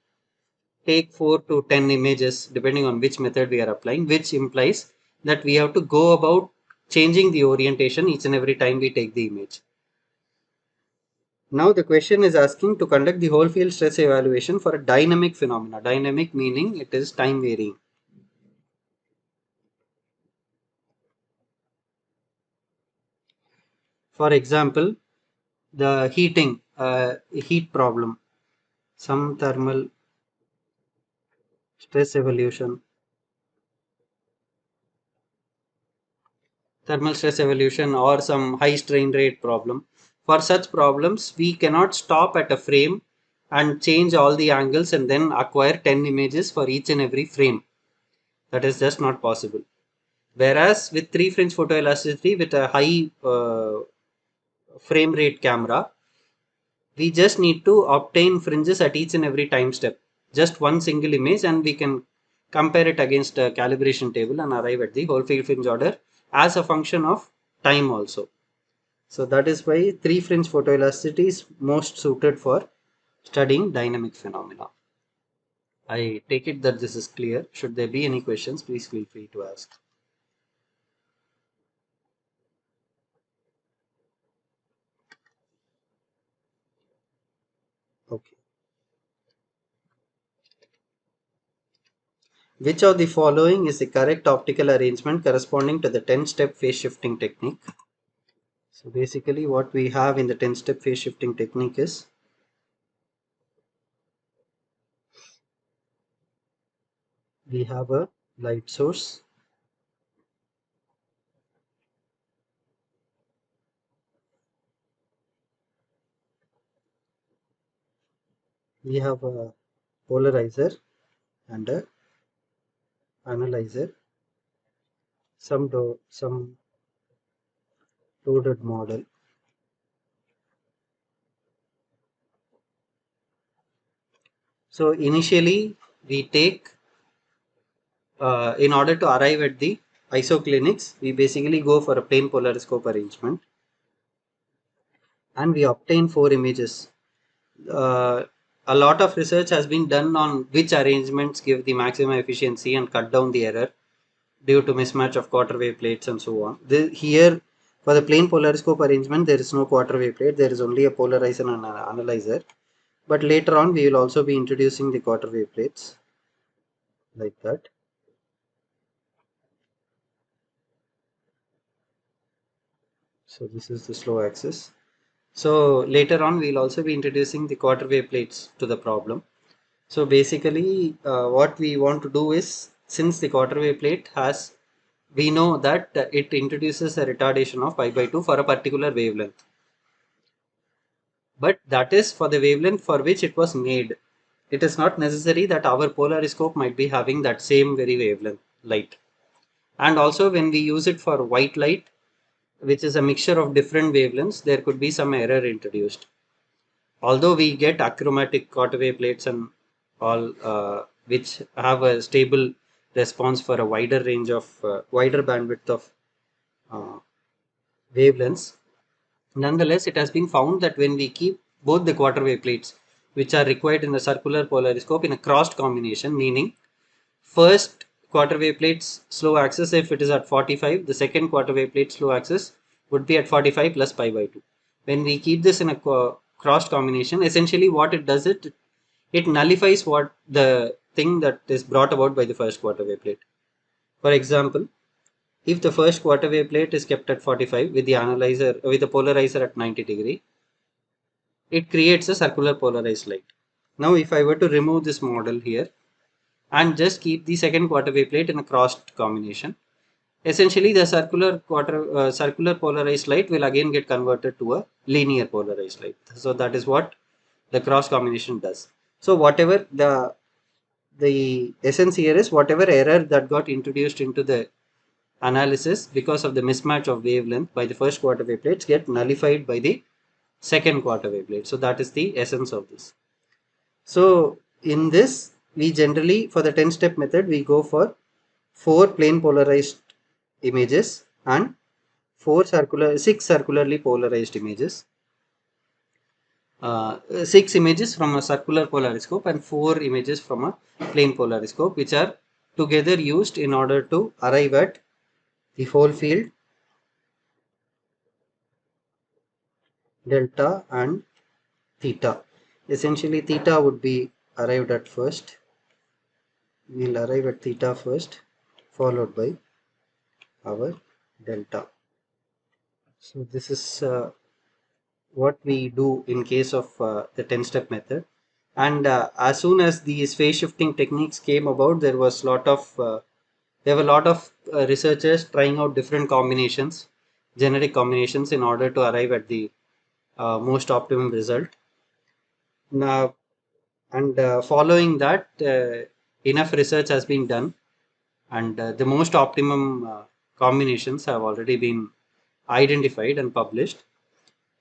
take 4 to 10 images depending on which method we are applying, which implies that we have to go about changing the orientation each and every time we take the image. Now the question is asking to conduct the whole field stress evaluation for a dynamic phenomena. Dynamic meaning it is time varying. For example, the heat problem, some stress evolution, thermal stress evolution, or some high strain rate problem. For such problems, we cannot stop at a frame and change all the angles and then acquire 10 images for each and every frame. That is just not possible. Whereas with 3 fringe photoelasticity with a high frame rate camera, we just need to obtain fringes at each and every time step. Just one single image, and we can compare it against a calibration table and arrive at the whole field fringe order as a function of time also. So that is why 3 fringe photoelasticity is most suited for studying dynamic phenomena. I take it that this is clear. Should there be any questions, please feel free to ask. Okay. Which of the following is the correct optical arrangement corresponding to the 10-step phase shifting technique? So basically what we have in the 10-step phase shifting technique is, we have a light source, we have a polarizer and a analyzer, some loaded model. So initially we take, in order to arrive at the isoclinics, we basically go for a plane polariscope arrangement and we obtain 4 images. A lot of research has been done on which arrangements give the maximum efficiency and cut down the error due to mismatch of quarter wave plates and so on. Here, for the plane polariscope arrangement, there is no quarter wave plate, there is only a polarizer and an analyzer. But later on, we will also be introducing the quarter wave plates like that. So this is the slow axis. So later on, we will also be introducing the quarter wave plates to the problem. So basically, what we want to do is, since the quarter wave plate has, we know that it introduces a retardation of pi by 2 for a particular wavelength. But that is for the wavelength for which it was made. It is not necessary that our polariscope might be having that same very wavelength light. And also when we use it for white light, which is a mixture of different wavelengths, there could be some error introduced. Although we get achromatic quarter wave plates and all, which have a stable response for a wider range of wider bandwidth of uh, wavelengths, nonetheless it has been found that when we keep both the quarter wave plates which are required in the circular polariscope in a crossed combination, meaning first quarter wave plate's slow axis, if it is at 45, the second quarter wave plate slow axis would be at 45 plus pi by 2. When we keep this in a crossed combination, essentially what it does, it nullifies what the thing that is brought about by the first quarter wave plate. For example, if the first quarter wave plate is kept at 45 with the analyzer, with the polarizer at 90 degree, it creates a circular polarized light. Now if I were to remove this model here and just keep the second quarter wave plate in a crossed combination, essentially the circular polarized light will again get converted to a linear polarized light. So that is what the cross combination does. So whatever the essence here is, whatever error that got introduced into the analysis because of the mismatch of wavelength by the first quarter wave plates get nullified by the second quarter wavelet. So that is the essence of this. So in this, we generally, for the 10-step method, we go for 4 plane polarized images and 6 circularly polarized images. 6 images from a circular polariscope and 4 images from a plane polariscope, which are together used in order to arrive at the whole field delta and theta. Essentially, theta would be arrived at first. We'll arrive at theta first, followed by our delta. So this is what we do in case of the 10-step method. And as soon as these phase shifting techniques came about, there were a lot of researchers trying out different combinations, genetic combinations, in order to arrive at the most optimum result. Now, and following that, enough research has been done, and the most optimum combinations have already been identified and published.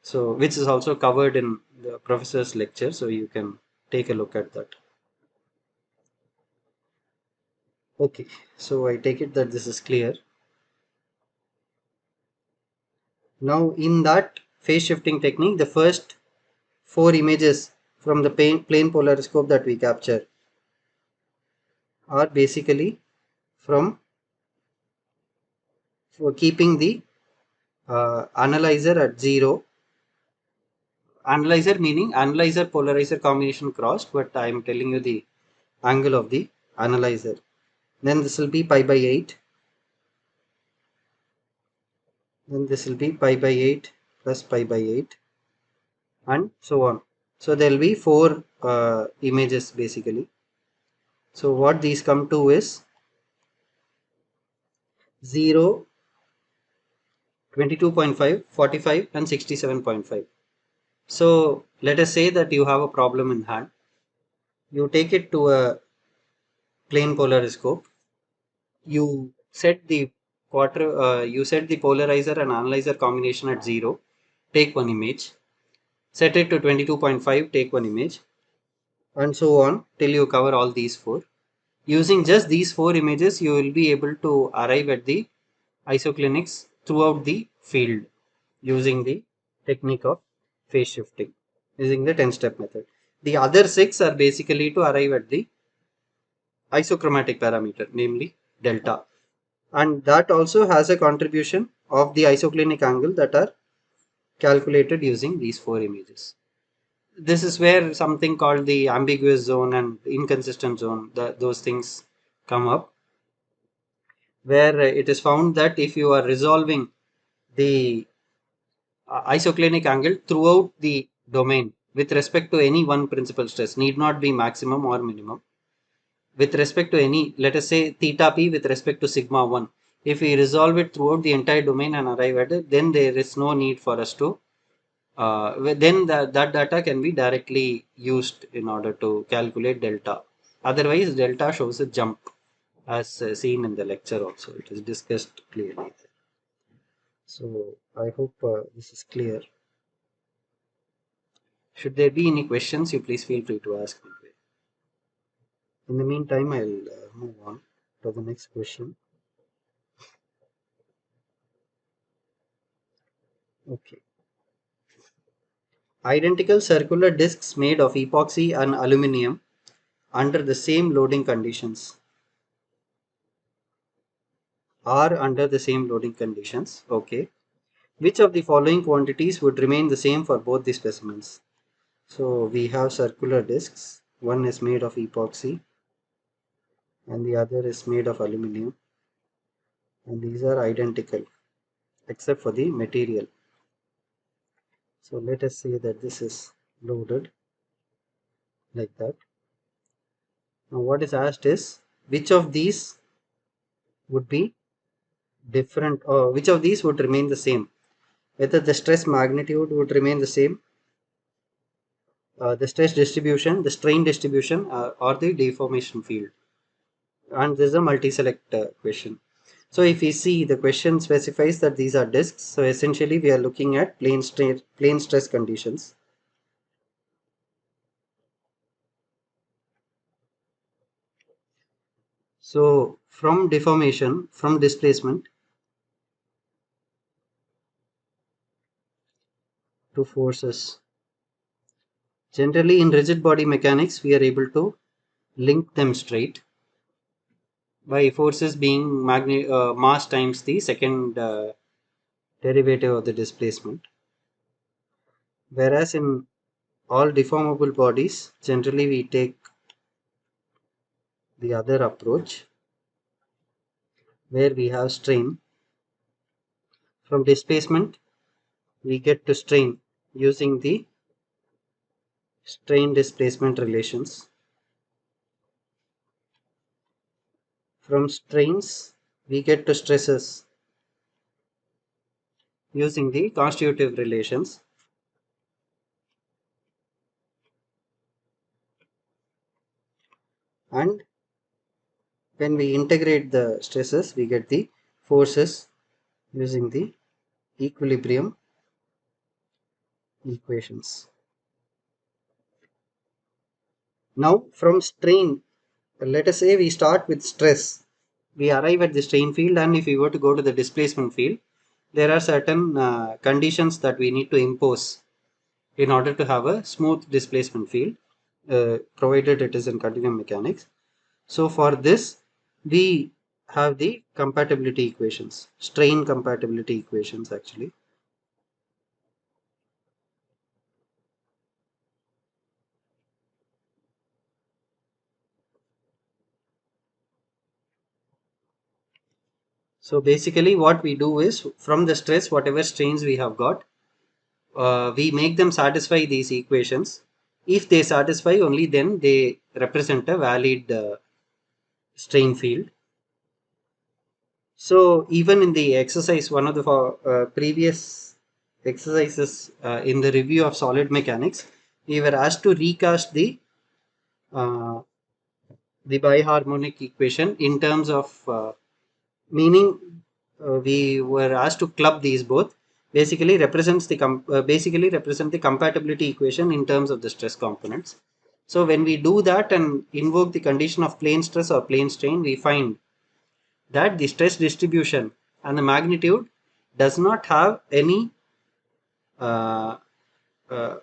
So, which is also covered in the professor's lecture, so you can take a look at that. Okay, so I take it that this is clear. Now, in that phase shifting technique, the first 4 images from the plane polariscope that we capture are basically from for keeping the analyzer at 0. Analyzer meaning analyzer polarizer combination crossed, but I am telling you the angle of the analyzer. Then this will be pi by 8. Then this will be pi by 8 plus pi by 8 and so on. So there will be 4 images basically. So what these come to is 0, 22.5, 45 and 67.5. So let us say that you have a problem in hand. You take it to a plane polariscope. You set the you set the polarizer and analyzer combination at 0. Take one image. Set it to 22.5. Take one image, and so on till you cover all these 4. Using just these 4 images, you will be able to arrive at the isoclinics throughout the field using the technique of phase shifting, using the 10-step method. The other 6 are basically to arrive at the isochromatic parameter, namely delta. And that also has a contribution of the isoclinic angle that are calculated using these 4 images. This is where something called the ambiguous zone and inconsistent zone, those things come up, where it is found that if you are resolving the isoclinic angle throughout the domain with respect to any one principal stress, need not be maximum or minimum, with respect to any, let us say theta p with respect to sigma 1, if we resolve it throughout the entire domain and arrive at it, then there is no need for us to then that data can be directly used in order to calculate delta. Otherwise, delta shows a jump, as seen in the lecture also. It is discussed clearly. So I hope this is clear. Should there be any questions, you please feel free to ask me. In the meantime, I'll move on to the next question. Okay. Identical circular discs made of epoxy and aluminum under the same loading conditions are under the same loading conditions. Okay. Which of the following quantities would remain the same for both the specimens? So we have circular discs. One is made of epoxy and the other is made of aluminum, and these are identical except for the material. So let us say that this is loaded like that. Now what is asked is which of these would be different, or which of these would remain the same, whether the stress magnitude would remain the same, the stress distribution, the strain distribution, or the deformation field. And this is a multi-select question. So if we see, the question specifies that these are disks. So essentially we are looking at plane stress conditions. So from deformation, from displacement to forces. Generally in rigid body mechanics, we are able to link them straight by forces being mass times the second derivative of the displacement. Whereas in all deformable bodies, generally we take the other approach where we have strain. From displacement, we get to strain using the strain displacement relations. From strains, we get to stresses using the constitutive relations. And when we integrate the stresses, we get the forces using the equilibrium equations. Now from strain, let us say we start with stress. We arrive at the strain field, and if we were to go to the displacement field, there are certain conditions that we need to impose in order to have a smooth displacement field, provided it is in continuum mechanics. So for this, we have the compatibility equations, strain compatibility equations actually. So basically what we do is, from the stress, whatever strains we have got, we make them satisfy these equations. If they satisfy, only then they represent a valid strain field. So even in the exercise, one of the previous exercises in the review of solid mechanics, we were asked to recast uh, the biharmonic equation in terms of meaning. We were asked to club these both. Basically represent the compatibility equation in terms of the stress components. So when we do that and invoke the condition of plane stress or plane strain, we find that the stress distribution and the magnitude does not have any uh, uh,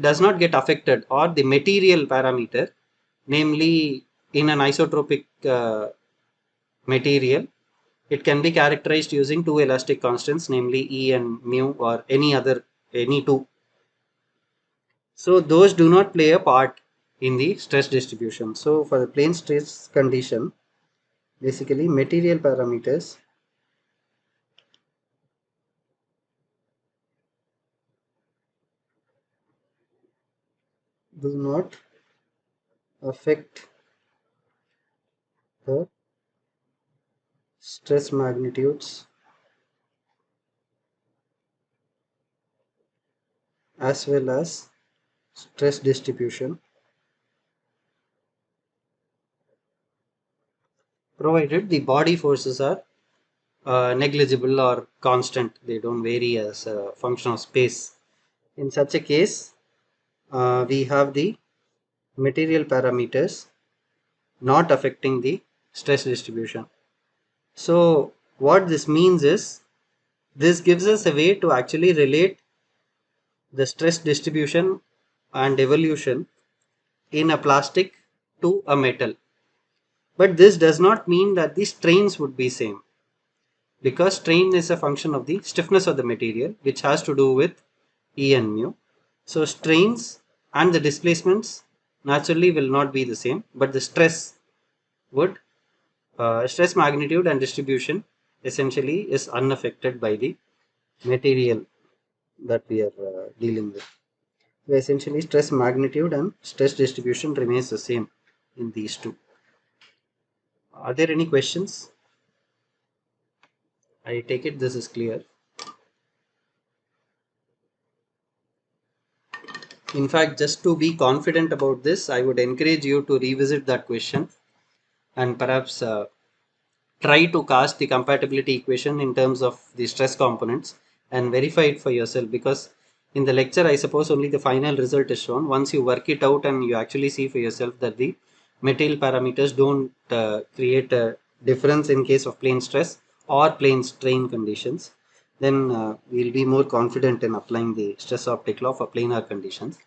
does not get affected, or the material parameter, namely in an isotropic material, it can be characterized using two elastic constants, namely E and mu, or any two. So those do not play a part in the stress distribution. So for the plane stress condition, basically material parameters do not affect the stress magnitudes as well as stress distribution, provided the body forces are negligible or constant. They don't vary as a function of space. In such a case, we have the material parameters not affecting the stress distribution. So what this means is, this gives us a way to actually relate the stress distribution and evolution in a plastic to a metal. But this does not mean that the strains would be same, because strain is a function of the stiffness of the material, which has to do with E and mu. So strains and the displacements naturally will not be the same, but the would stress magnitude and distribution essentially is unaffected by the material that we are dealing with. So essentially stress magnitude and stress distribution remains the same in these two. Are there any questions? I take it this is clear. In fact, just to be confident about this, I would encourage you to revisit that question and perhaps try to cast the compatibility equation in terms of the stress components and verify it for yourself, because in the lecture I suppose only the final result is shown. Once you work it out and you actually see for yourself that the material parameters don't create a difference in case of plane stress or plane strain conditions, then we'll be more confident in applying the stress optic law for planar conditions.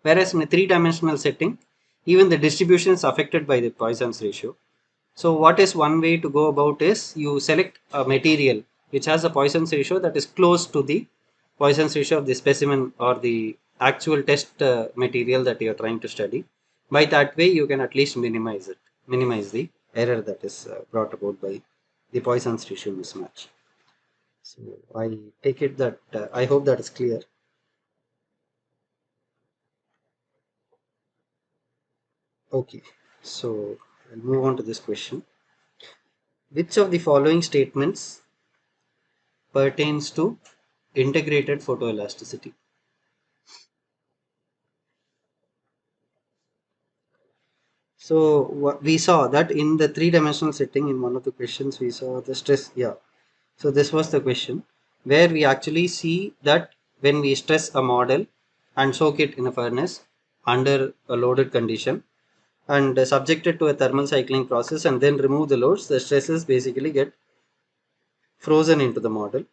Whereas in a three-dimensional setting, even the distribution is affected by the Poisson's ratio. So what is one way to go about is you select a material which has a Poisson's ratio that is close to the Poisson's ratio of the specimen or the actual test material that you are trying to study. By that way, you can at least minimize the error that is brought about by the Poisson's ratio mismatch. So I take it that I hope that is clear. Okay, so I'll move on to this question. Which of the following statements pertains to integrated photoelasticity? So we saw that in the three-dimensional setting, in one of the questions we saw the stress. Yeah. So this was the question where we actually see that when we stress a model and soak it in a furnace under a loaded condition and subject it to a thermal cycling process and then remove the loads, the stresses basically get frozen into the model.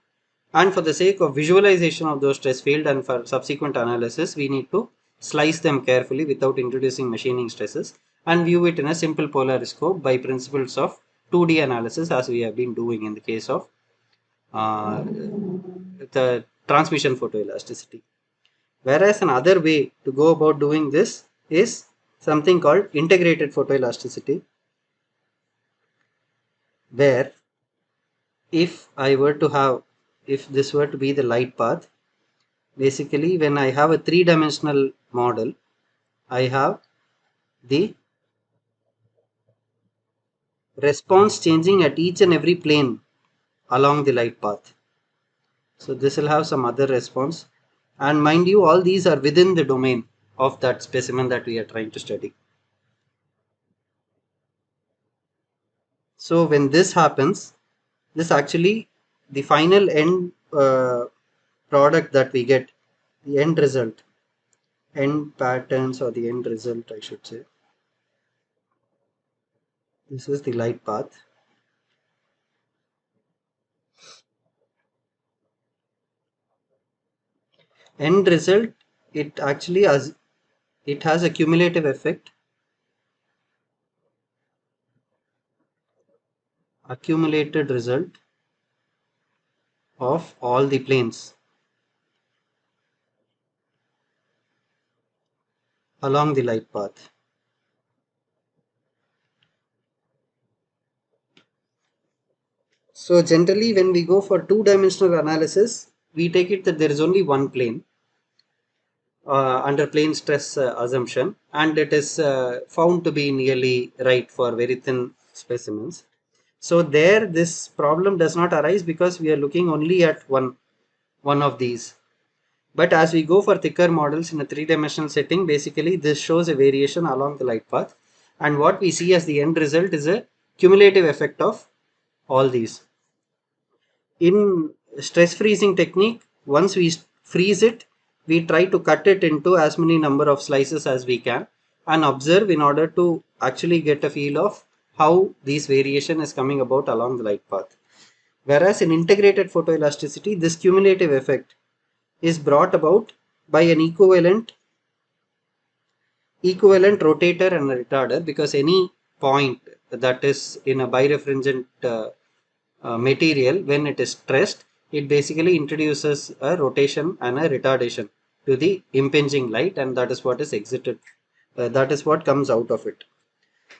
And for the sake of visualization of those stress field and for subsequent analysis, we need to slice them carefully without introducing machining stresses and view it in a simple polariscope by principles of 2D analysis, as we have been doing in the case of the transmission photoelasticity. Whereas another way to go about doing this is something called integrated photoelasticity, where if this were to be the light path, basically when I have a three-dimensional model, I have the response changing at each and every plane along the light path. So this will have some other response, and mind you, all these are within the domain of that specimen that we are trying to study. So when this happens, this actually the final end product that we get, the end result, end patterns, or the end result I should say, this is the light path. End result, it actually has a cumulative effect, accumulated result of all the planes along the light path. So generally when we go for two-dimensional analysis, we take it that there is only one plane under plane stress assumption, and it is found to be nearly right for very thin specimens. So there this problem does not arise because we are looking only at one of these. But as we go for thicker models in a three-dimensional setting, basically this shows a variation along the light path, and what we see as the end result is a cumulative effect of all these. In stress freezing technique, once we freeze it, we try to cut it into as many number of slices as we can and observe in order to actually get a feel of how this variation is coming about along the light path. Whereas in integrated photoelasticity, this cumulative effect is brought about by an equivalent rotator and a retarder, because any point that is in a birefringent material, when it is stressed, it basically introduces a rotation and a retardation to the impinging light, and that is what is exited, that is what comes out of it.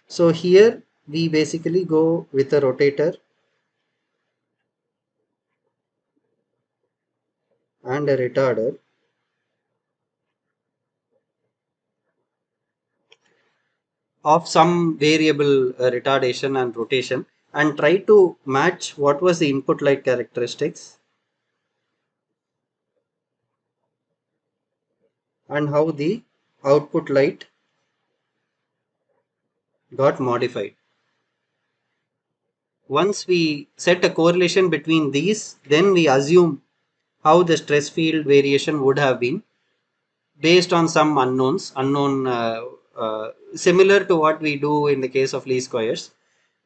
So here we basically go with a rotator and a retarder of some variable retardation and rotation, and try to match what was the input light characteristics and how the output light got modified. Once we set a correlation between these, then we assume how the stress field variation would have been based on some similar to what we do in the case of least squares.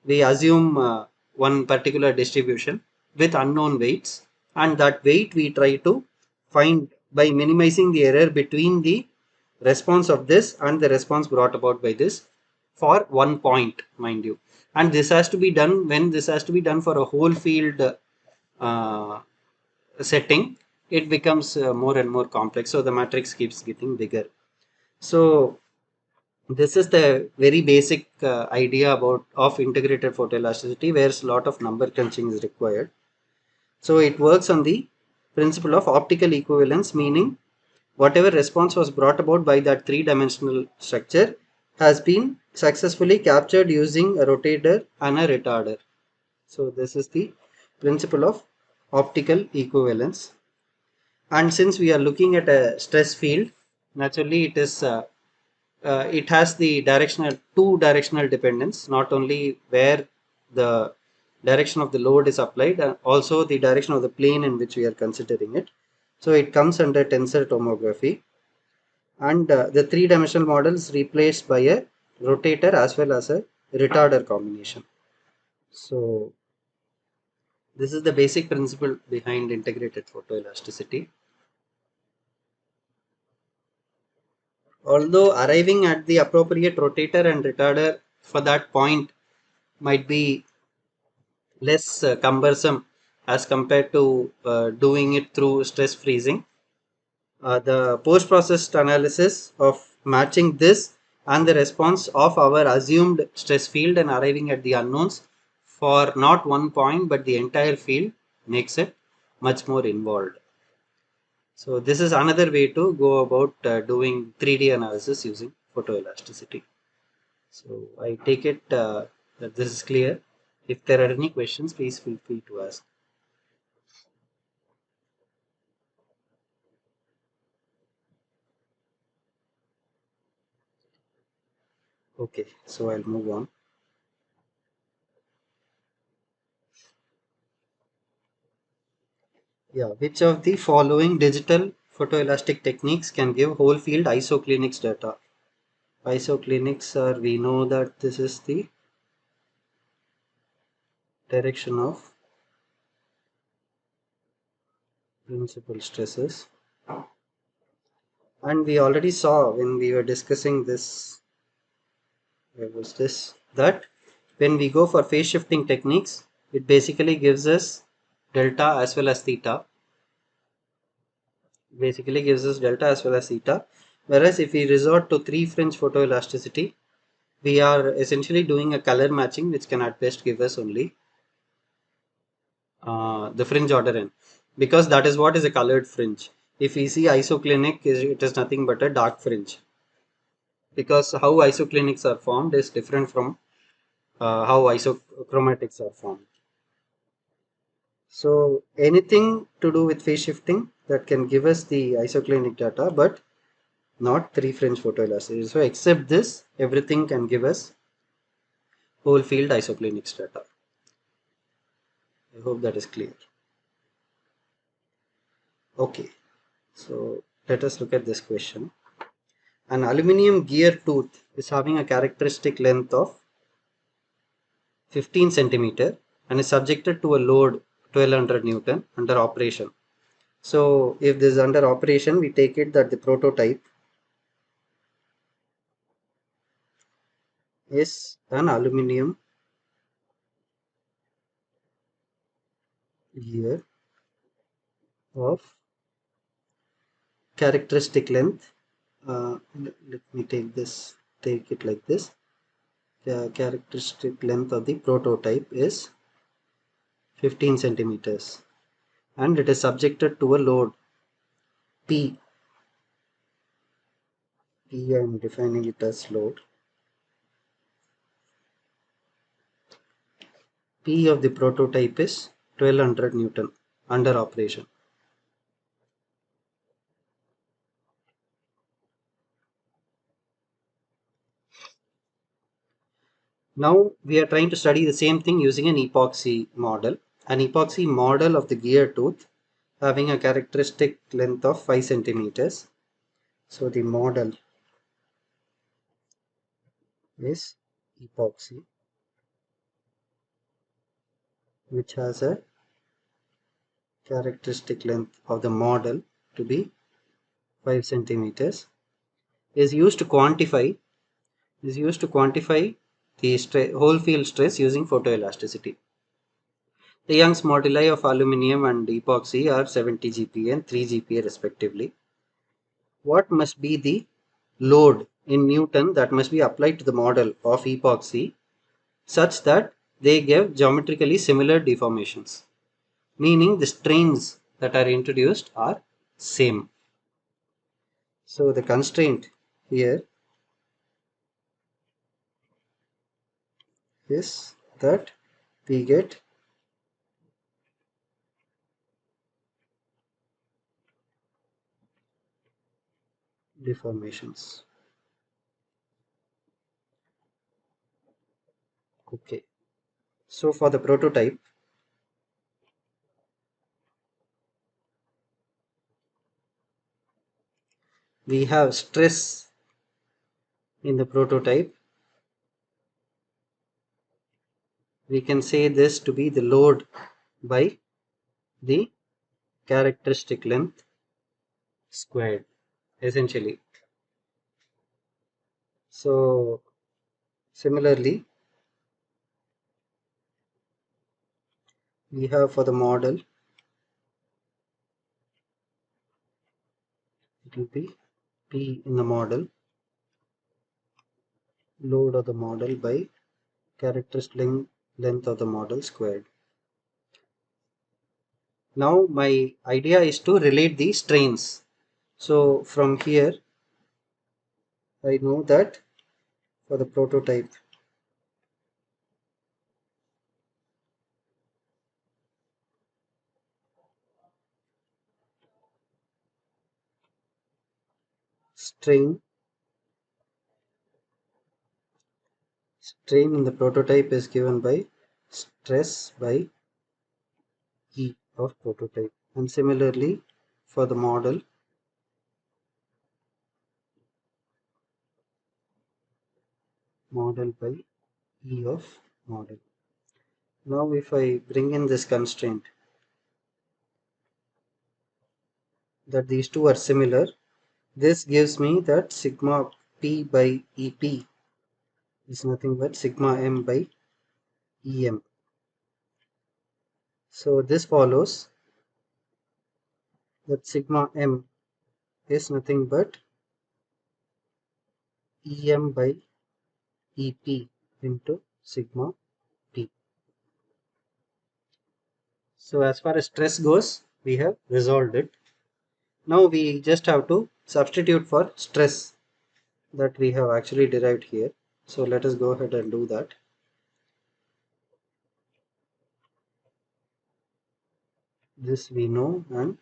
We assume one particular distribution with unknown weights, and that weight we try to find by minimizing the error between the response of this and the response brought about by this for one point, mind you. And this has to be done when this has to be done for a whole field uh, setting, it becomes more and more complex. So the matrix keeps getting bigger. So this is the very basic idea about of integrated photoelasticity, where a lot of number crunching is required. So it works on the principle of optical equivalence, meaning whatever response was brought about by that three-dimensional structure has been successfully captured using a rotator and a retarder. So this is the principle of optical equivalence. And since we are looking at a stress field, naturally it has the two directional dependence, not only where the direction of the load is applied and also the direction of the plane in which we are considering it. So it comes under tensor tomography, and the three-dimensional model is replaced by a rotator as well as a retarder combination. So this is the basic principle behind integrated photoelasticity. Although arriving at the appropriate rotator and retarder for that point might be less cumbersome as compared to doing it through stress freezing, the post-processed analysis of matching this and the response of our assumed stress field and arriving at the unknowns for not one point but the entire field makes it much more involved. So this is another way to go about doing 3D analysis using photoelasticity. So I take it that this is clear. If there are any questions, please feel free to ask. Okay, so I'll move on. Yeah, which of the following digital photoelastic techniques can give whole field isoclinics data? Isoclinics are, we know that this is the direction of principal stresses. And we already saw when we were discussing this, where was this? That when we go for phase shifting techniques, it basically gives us delta as well as theta. Basically gives us delta as well as theta. Whereas if we resort to three fringe photoelasticity, we are essentially doing a color matching, which can at best give us only the fringe order n, because that is what is a colored fringe. If we see isoclinic, it is nothing but a dark fringe, because how isoclinics are formed is different from how isochromatics are formed. So anything to do with phase shifting that can give us the isoclinic data, but not three fringe photoelasticity. So except this, everything can give us whole field isoclinics data. I hope that is clear. Okay, so let us look at this question. An aluminum gear tooth is having a characteristic length of 15 centimeter and is subjected to a load 1200 Newton under operation. So if this is under operation, we take it that the prototype is an aluminum gear of characteristic length. Let me take it like this. The characteristic length of the prototype is 15 centimeters and it is subjected to a load P. P, I am defining it as load. P of the prototype is 1200 Newton under operation. Now we are trying to study the same thing using an epoxy model. An epoxy model of the gear tooth having a characteristic length of 5 centimeters. So the model is epoxy, which has a characteristic length of the model to be 5 centimeters, is used to quantify the whole field stress using photoelasticity. The Young's moduli of aluminum and epoxy are 70 GPa and 3 GPa respectively. What must be the load in Newton that must be applied to the model of epoxy such that they give geometrically similar deformations, meaning the strains that are introduced are same. So the constraint here is that we get deformations. Okay. So for the prototype, we have stress in the prototype. We can say this to be the load by the characteristic length squared, essentially. So similarly, we have for the model, it will be P in the model, load of the model by characteristic length of the model squared. Now my idea is to relate the strains. So from here, I know that for the prototype, strain in the prototype is given by stress by E of prototype, and similarly for the model by E of model. Now if I bring in this constraint that these two are similar, this gives me that sigma P by EP is nothing but sigma M by EM. So this follows that sigma M is nothing but EM by EP into sigma P. So as far as stress goes, we have resolved it. Now we just have to substitute for stress that we have actually derived here. So let us go ahead and do that. This we know and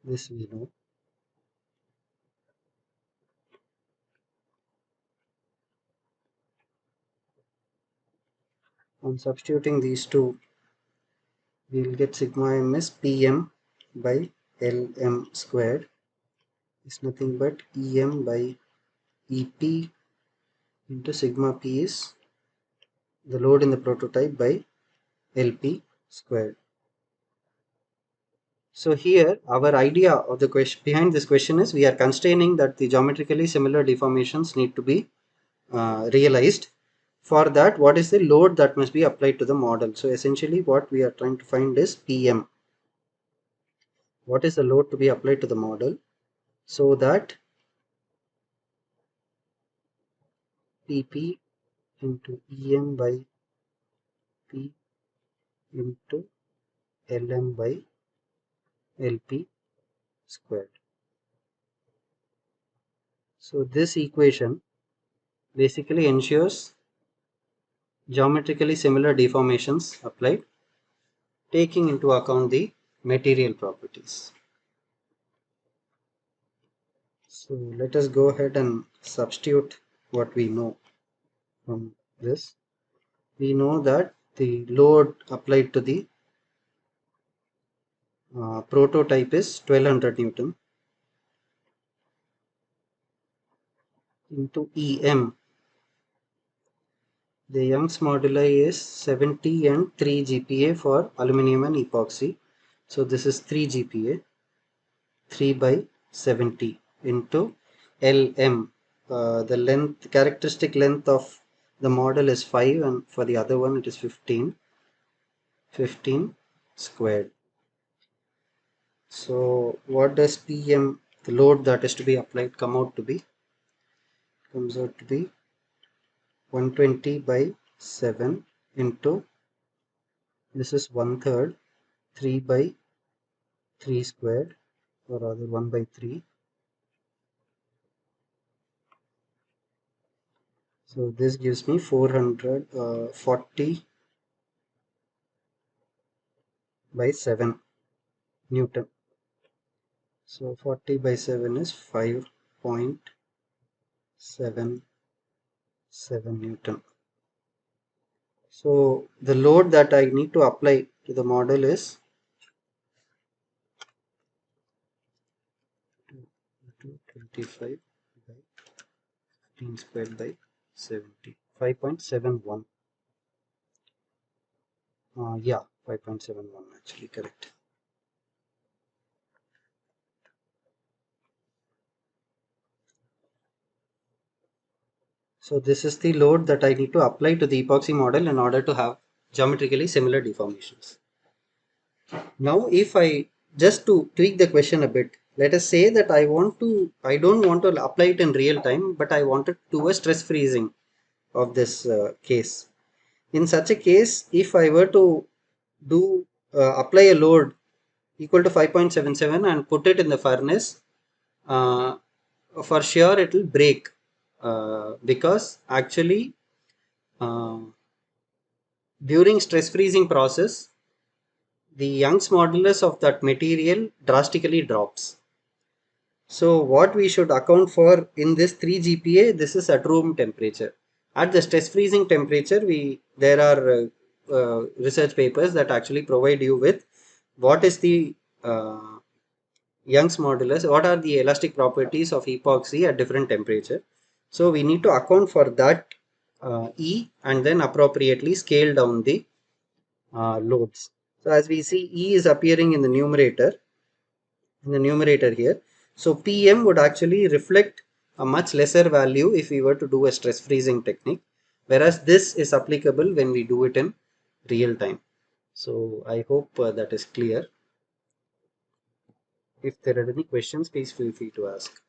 this we know. On substituting these two, we will get sigma m is Pm by Lm squared is nothing but Em by Ep into sigma p is the load in the prototype by Lp squared. So here our idea of the question behind this question is we are constraining that the geometrically similar deformations need to be realized. For that, what is the load that must be applied to the model? So essentially what we are trying to find is Pm. What is the load to be applied to the model so that Pp into Em by P into Lm by Lp squared. So this equation basically ensures geometrically similar deformations applied, taking into account the material properties. So let us go ahead and substitute what we know from this, we know that the load applied to the prototype is 1200 Newton into EM. The Young's moduli is 70 and 3 GPa for aluminum and epoxy. So this is 3 GPa, 3 by 70 into LM. The length, characteristic length of the model is 5, and for the other one it is 15 squared. So what does PM, the load that is to be applied, come out to be? Comes out to be 120 by 7 into, this is 1/3, 3 by 3 squared, or rather 1 by 3. So this gives me 440 by 7 Newton. So 40 by 7 is 5.77 Newton. So the load that I need to apply to the model is 225 by 15 squared by 70, 5.71. Yeah, 5.71 actually, correct. So this is the load that I need to apply to the epoxy model in order to have geometrically similar deformations. Now if I, just to tweak the question a bit, let us say that I don't want to apply it in real time, but I want to do a stress freezing of this case. In such a case, if I were to do apply a load equal to 5.77 and put it in the furnace, uh, for sure it will break, because actually uh, during stress freezing process, the Young's modulus of that material drastically drops. So what we should account for in this 3 GPa, this is at room temperature. At the stress freezing temperature, there are research papers that actually provide you with what is the Young's modulus, what are the elastic properties of epoxy at different temperature. So we need to account for that E, and then appropriately scale down the loads. So as we see, E is appearing in the numerator here. So PM would actually reflect a much lesser value if we were to do a stress freezing technique, whereas this is applicable when we do it in real time. So I hope that is clear. If there are any questions, please feel free to ask.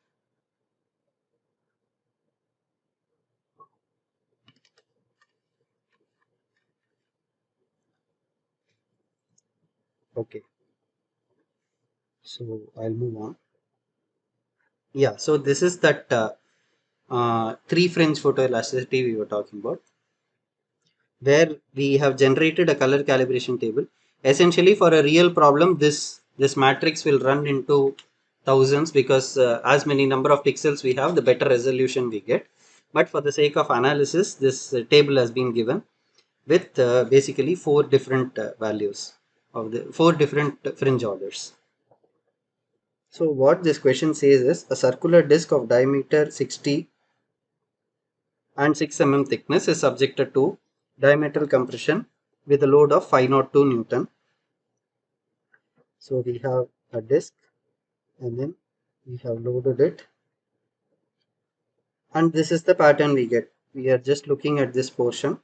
Okay, so I'll move on. Yeah, so this is that 3 fringe photoelasticity we were talking about, where we have generated a color calibration table. Essentially, for a real problem, this matrix will run into thousands, because as many number of pixels we have, the better resolution we get. But for the sake of analysis, this table has been given with basically 4 different values of the 4 different fringe orders. So what this question says is, a circular disc of diameter 60 and 6 mm thickness is subjected to diametral compression with a load of 502 Newton. So we have a disc, and then we have loaded it, and this is the pattern we get. We are just looking at this portion.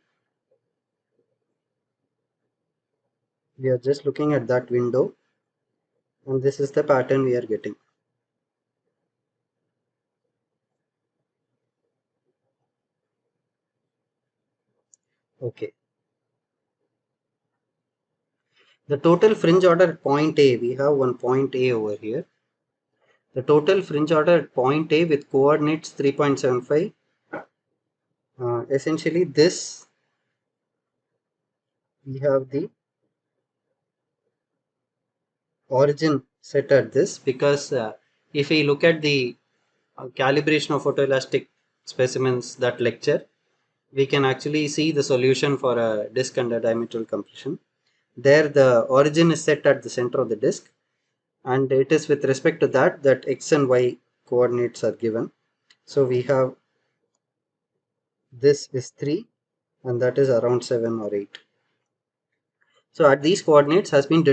We are just looking at that window, and this is the pattern we are getting. Okay. The total fringe order at point A, we have one point A over here. The total fringe order at point A with coordinates 3.75. Essentially this, we have the origin set at this, because if we look at the calibration of photoelastic specimens, that lecture, we can actually see the solution for a disk under diametral compression. There the origin is set at the center of the disk, and it is with respect to that x and y coordinates are given. So we have this is 3 and that is around 7 or 8. So at these coordinates has to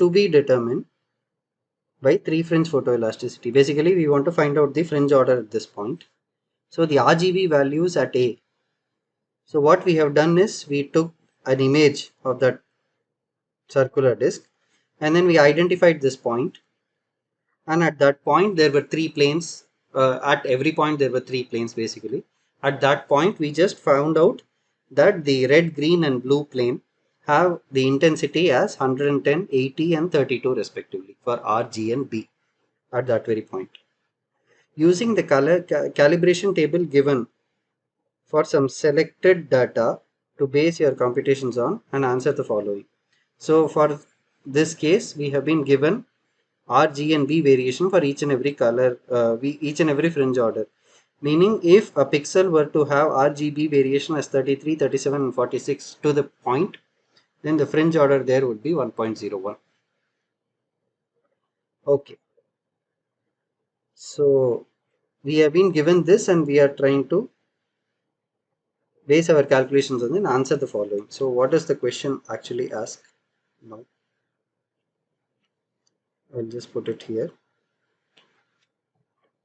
be determined by 3 fringe photoelasticity. Basically we want to find out the fringe order at this point. So the RGB values at A. So what we have done is we took an image of that circular disk and then we identified this point, and at that point there were 3 planes. At every point there were 3 planes basically. At that point we just found out that the red, green and blue plane have the intensity as 110, 80 and 32 respectively for R, G and B at that very point. Using the calibration table given for some selected data to base your computations on, and answer the following. So for this case we have been given R, G and B variation for each and every color, each and every fringe order. Meaning if a pixel were to have RGB variation as 33, 37 and 46 to the point, then the fringe order there would be 1.01. Okay. So we have been given this and we are trying to base our calculations on and answer the following. So what does the question actually ask? Now I'll just put it here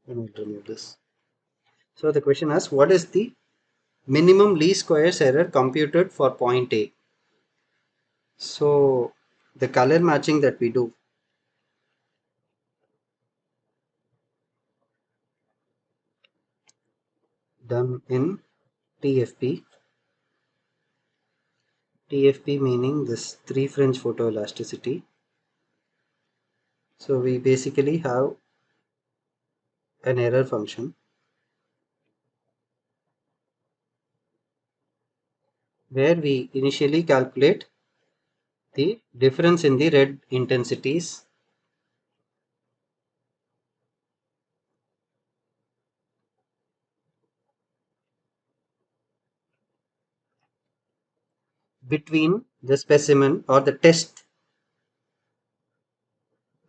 and I'll remove this. So the question asks, what is the minimum least squares error computed for point A? So the color matching that we do done in TFP. TFP meaning this 3 fringe photoelasticity. So we basically have an error function where we initially calculate the difference in the red intensities between the specimen or the test,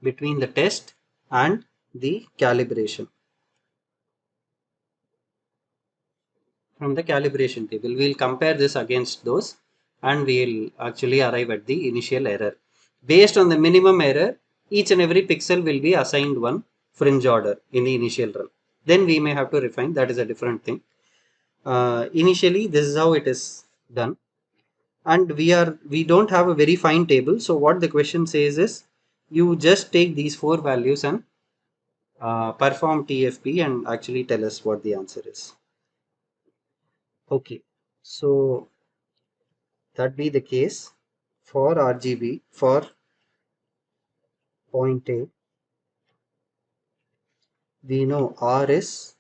between the test and the calibration. From the calibration table we'll compare this against those and we'll actually arrive at the initial error. Based on the minimum error, each and every pixel will be assigned one fringe order in the initial run. Then we may have to refine, that is a different thing. Initially this is how it is done, and we don't have a very fine table. So what the question says is you just take these 4 values and perform TFP and actually tell us what the answer is. Okay, so that be the case for RGB for point A. We know R is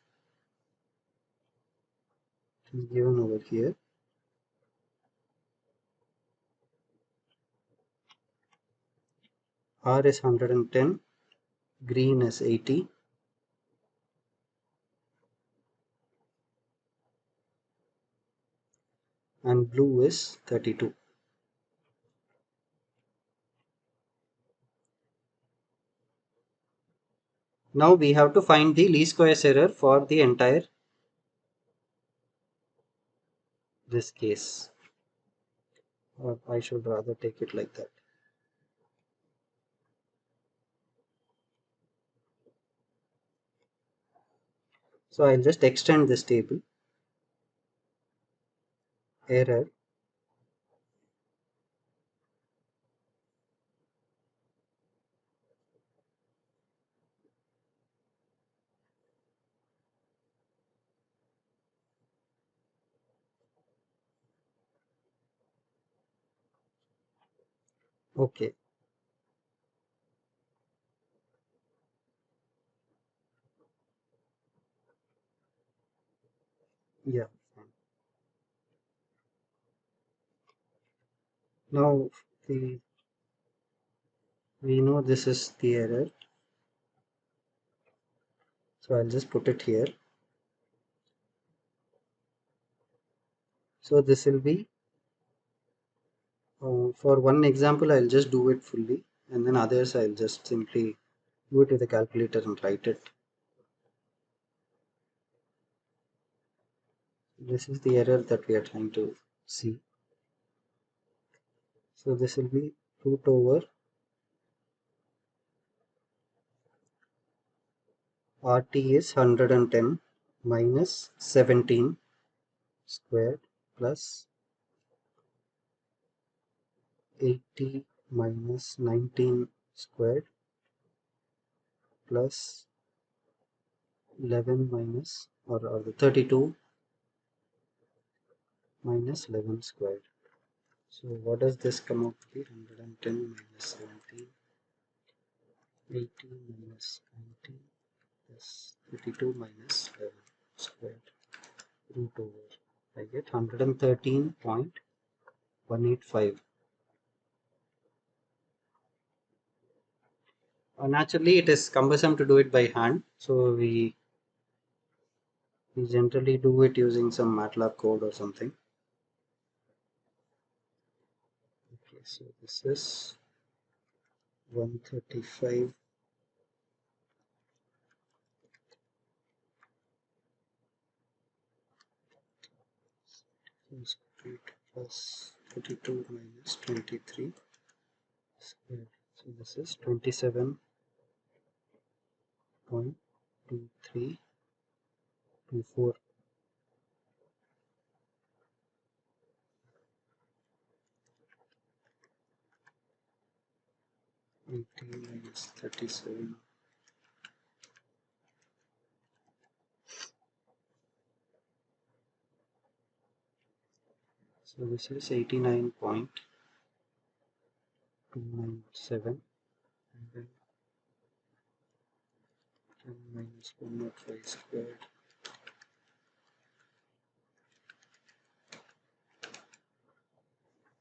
given over here. R is 110, green is 80, and blue is 32. Now we have to find the least squares error for the entire this case, or I should rather take it like that. So I'll just extend this table. Error okay. Yeah. Now the we know this is the error. So I'll just put it here. So this will be, for one example, I'll just do it fully, and then others I'll just simply do it with a calculator and write it. This is the error that we are trying to see. So this will be root over RT is 110 minus 17 squared plus 80 minus 19 squared plus 11 minus, or the 32 minus 11 squared. So what does this come out to be? 110 minus 17, 80 minus 19 plus 32 minus 11 squared root over. I get 113.185. Naturally, it is cumbersome to do it by hand, so we generally do it using some MATLAB code or something. Okay, so this is 135 plus 32 minus 23 squared. So this is 27.2324. 18 minus 37. So this is 89.297, and then 10 minus 105 squared.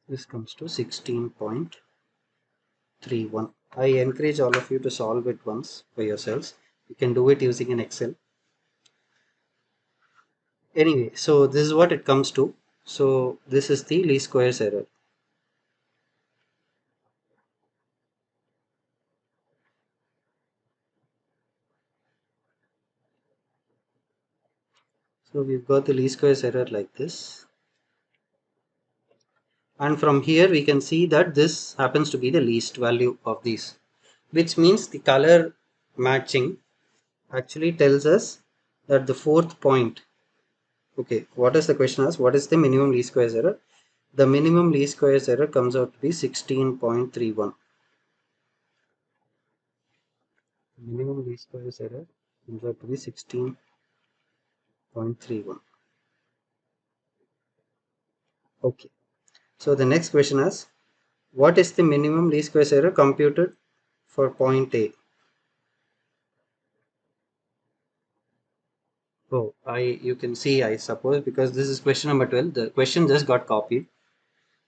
This comes to 16.31. I encourage all of you to solve it once for yourselves. You can do it using an Excel. Anyway, so this is what it comes to. So this is the least squares error. So we've got the least squares error like this. And from here we can see that this happens to be the least value of these, which means the color matching actually tells us that the fourth point. Okay, what is the question asked? What is the minimum least squares error? The minimum least squares error comes out to be 16.31. Minimum least squares error comes out to be 16.31. Okay, so the next question is, what is the minimum least squares error computed for point A? Oh, you can see, I suppose, because this is question number 12, the question just got copied.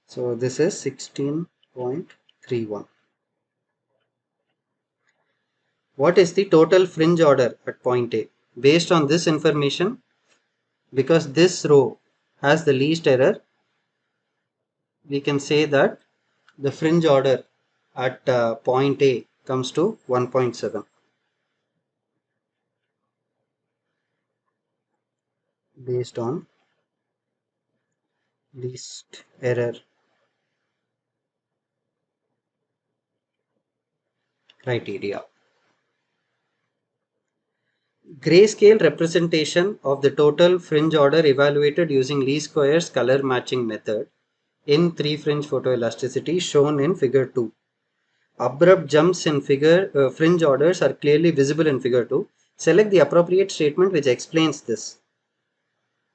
So this is 16.31. What is the total fringe order at point A? Based on this information, because this row has the least error, we can say that the fringe order at point A comes to 1.7 based on least error criteria. Grayscale representation of the total fringe order evaluated using least squares color matching method in 3 fringe photoelasticity shown in figure 2. Abrupt jumps in fringe orders are clearly visible in figure 2. Select the appropriate statement which explains this.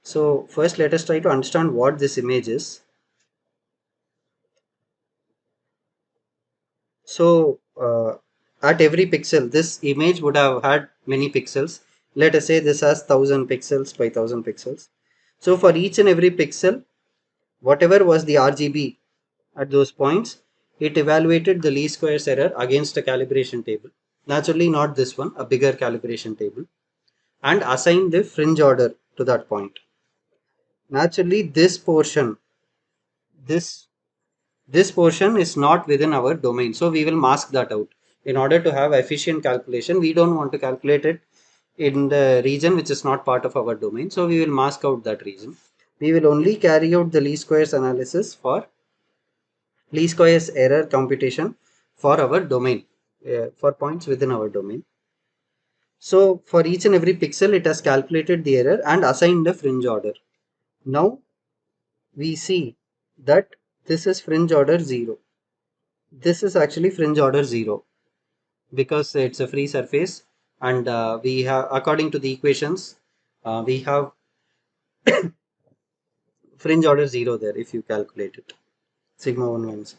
So first let us try to understand what this image is. So at every pixel, this image would have had many pixels. Let us say this has 1000 pixels by 1000 pixels. So for each and every pixel, whatever was the RGB at those points, it evaluated the least squares error against a calibration table. Naturally not this one, a bigger calibration table, and assigned the fringe order to that point. naturally this this portion is not within our domain, so we will mask that out. In order to have efficient calculation, we don't want to calculate it in the region which is not part of our domain, so we will mask out that region. We will only carry out the least squares analysis for least squares error computation for our domain, for points within our domain. So for each and every pixel, it has calculated the error and assigned a fringe order. Now we see that this is fringe order 0. This is actually fringe order 0 because it's a free surface, and we have, according to the equations, we have fringe order 0 there if you calculate it, sigma 1 minus.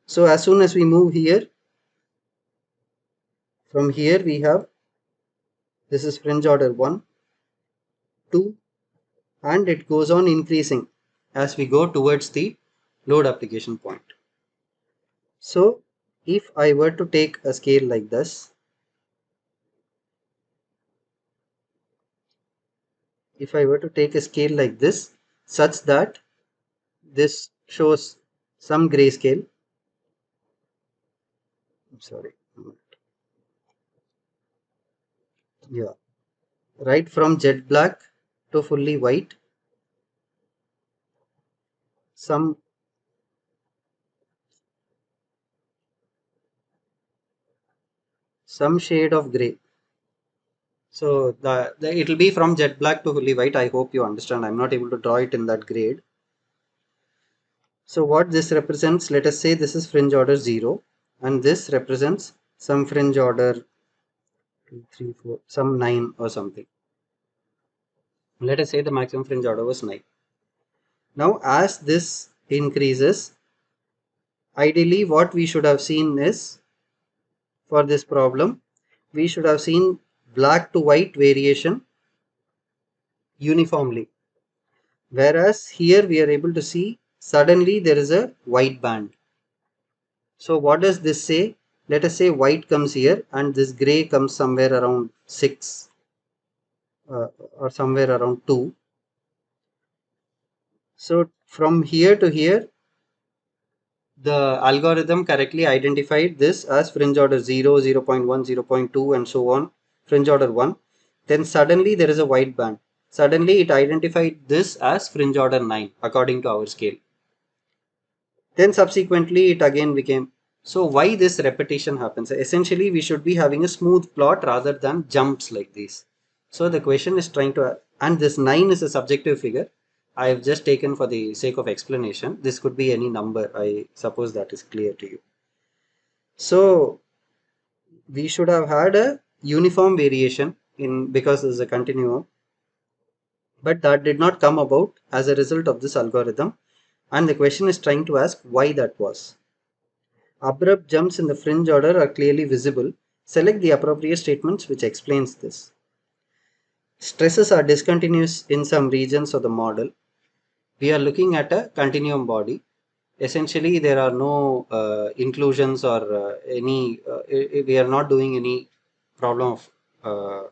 So as soon as we move here, from here we have, this is fringe order 1, 2, and it goes on increasing as we go towards the load application point. So if I were to take a scale like this, such that this shows some grayscale, I'm sorry, yeah, right from jet black to fully white, some shade of gray. So it will be from jet black to fully white. I hope you understand. I'm not able to draw it in that grade. So what this represents, let us say this is fringe order 0, and this represents some fringe order 2, 3, 4, some 9 or something. Let us say the maximum fringe order was 9. Now as this increases, ideally what we should have seen is, for this problem, we should have seen black to white variation uniformly. Whereas here we are able to see suddenly there is a white band. So what does this say? Let us say white comes here and this gray comes somewhere around 6 or somewhere around 2. So from here to here, the algorithm correctly identified this as fringe order 0, 0 0.1, 0 0.2 and so on, fringe order 1. Then suddenly there is a white band. Suddenly it identified this as fringe order 9 according to our scale. Then subsequently it again became. So why this repetition happens? Essentially we should be having a smooth plot rather than jumps like these. So the question is trying to, and this 9 is a subjective figure. I have just taken for the sake of explanation. This could be any number. I suppose that is clear to you. So we should have had a uniform variation in, because this is a continuum, but that did not come about as a result of this algorithm. And the question is trying to ask why that was. Abrupt jumps in the fringe order are clearly visible. Select the appropriate statements which explains this. Stresses are discontinuous in some regions of the model. We are looking at a continuum body. Essentially, there are no inclusions or we are not doing any problem of,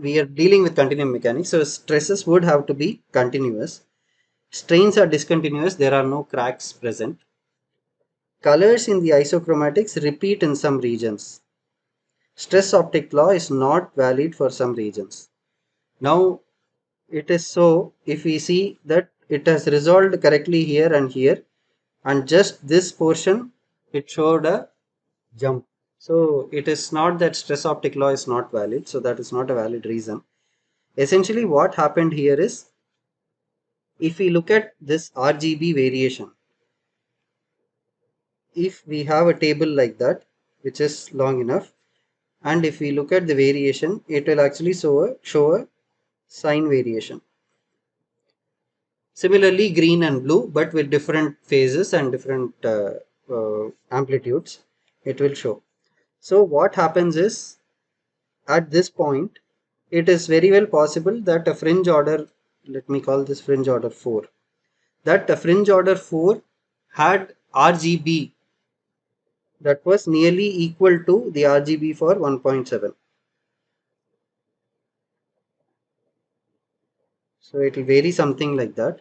we are dealing with continuum mechanics. So stresses would have to be continuous. Strains are discontinuous. There are no cracks present. Colors in the isochromatics repeat in some regions. Stress optic law is not valid for some regions. Now it is so, if we see that it has resolved correctly here and here, and just this portion it showed a jump. So it is not that stress optic law is not valid, so that is not a valid reason. Essentially what happened here is, if we look at this RGB variation, if we have a table like that which is long enough, and if we look at the variation, it will actually show a sign variation. Similarly green and blue, but with different phases and different amplitudes, it will show. So what happens is, at this point it is very well possible that a fringe order, let me call this fringe order 4, that the fringe order 4 had RGB that was nearly equal to the RGB for 1.7. So it will vary something like that.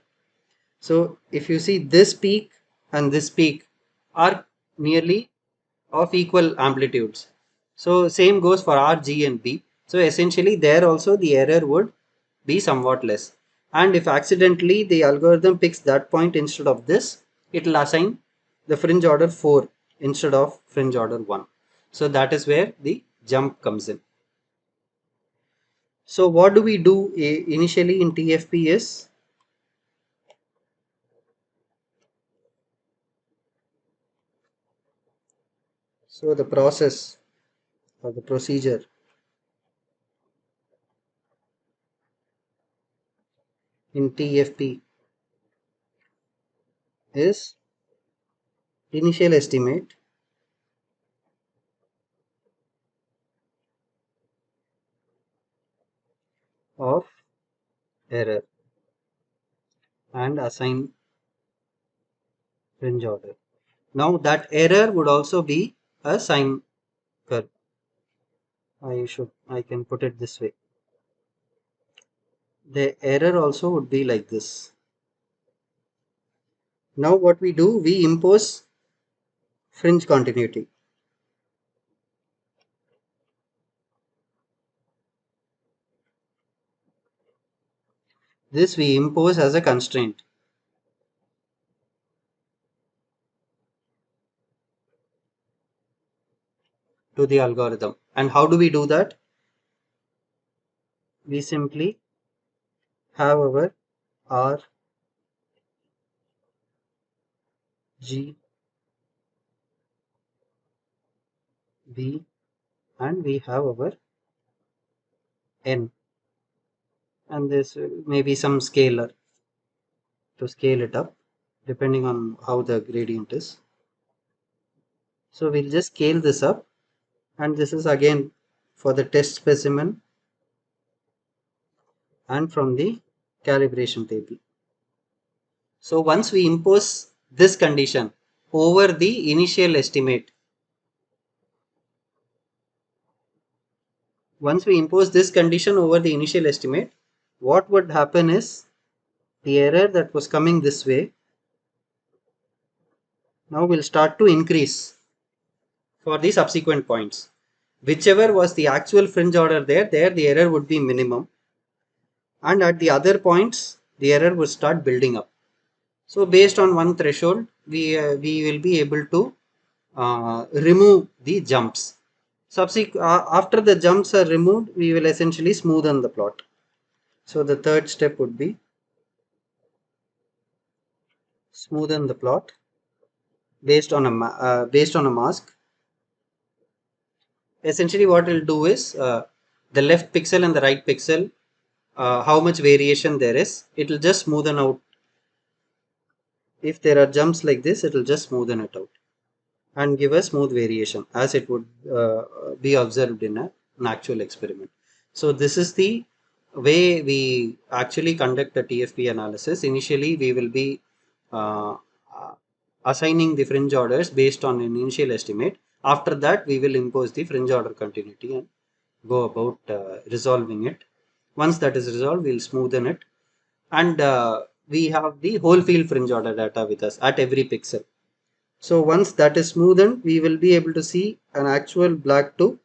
So if you see, this peak and this peak are nearly of equal amplitudes. So same goes for R, G and B. So essentially there also the error would be somewhat less. And if accidentally the algorithm picks that point instead of this, it will assign the fringe order 4 instead of fringe order 1. So that is where the jump comes in. So what do we do initially in TFP is, so the process or the procedure in TFP is initial estimate of error and assign fringe order. Now that error would also be a sine curve. I can put it this way. The error also would be like this. Now what we do, we impose fringe continuity. This we impose as a constraint to the algorithm. And how do we do that? We simply have our R, G, B, and we have our N. And this may be some scalar to scale it up depending on how the gradient is. So we'll just scale this up, and this is again for the test specimen and from the calibration table. So once we impose this condition over the initial estimate, what would happen is the error that was coming this way now will start to increase for the subsequent points. Whichever was the actual fringe order there the error would be minimum, and at the other points the error would start building up. So based on one threshold, we will be able to remove the jumps. After the jumps are removed, we will essentially smoothen the plot. So the third step would be smoothen the plot based on a mask. Essentially, what it will do is the left pixel and the right pixel, how much variation there is, it will just smoothen out. If there are jumps like this, it will just smoothen it out and give a smooth variation as it would be observed in an actual experiment. So this is the way we actually conduct a TFP analysis. Initially, we will be uh, assigning the fringe orders based on an initial estimate. After that, we will impose the fringe order continuity and go about resolving it. Once that is resolved, we'll smoothen it, and we have the whole field fringe order data with us at every pixel. So once that is smoothened, we will be able to see an actual black to,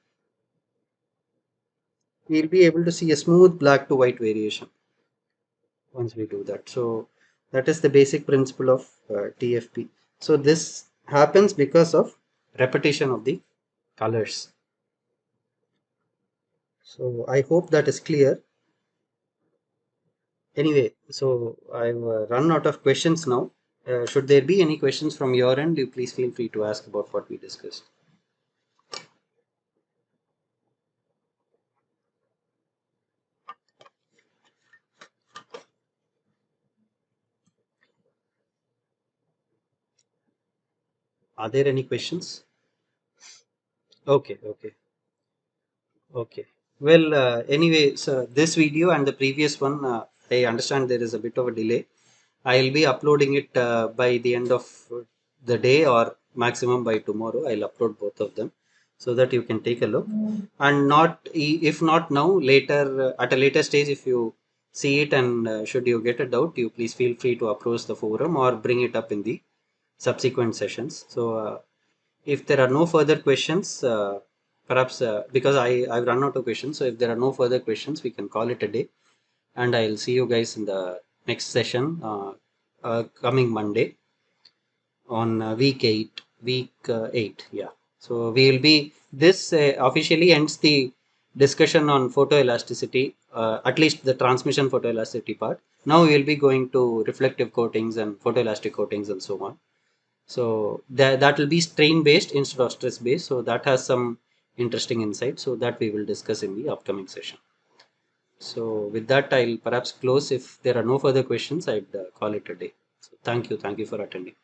we will be able to see a smooth black to white variation once we do that. So that is the basic principle of TFP. So this happens because of repetition of the colors. So I hope that is clear. Anyway, so I've run out of questions now. Should there be any questions from your end, you please feel free to ask about what we discussed. Are there any questions? Okay, okay. Okay. Well, anyway, so this video and the previous one, I understand there is a bit of a delay. I'll be uploading it by the end of the day or maximum by tomorrow. I'll upload both of them so that you can take a look. And not, if not now, later at a later stage, if you see it, and should you get a doubt, you please feel free to approach the forum or bring it up in the subsequent sessions. So if there are no further questions, perhaps because I've run out of questions, so if there are no further questions, we can call it a day, and I'll see you guys in the next session coming Monday on week 8. Yeah. So we will be, this officially ends the discussion on photoelasticity, at least the transmission photoelasticity part. Now we will be going to reflective coatings and photoelastic coatings and so on. So that will be strain based instead of stress based. So that has some interesting insight. So that we will discuss in the upcoming session. So with that, I'll perhaps close. If there are no further questions, I'd call it a day. So thank you. Thank you for attending.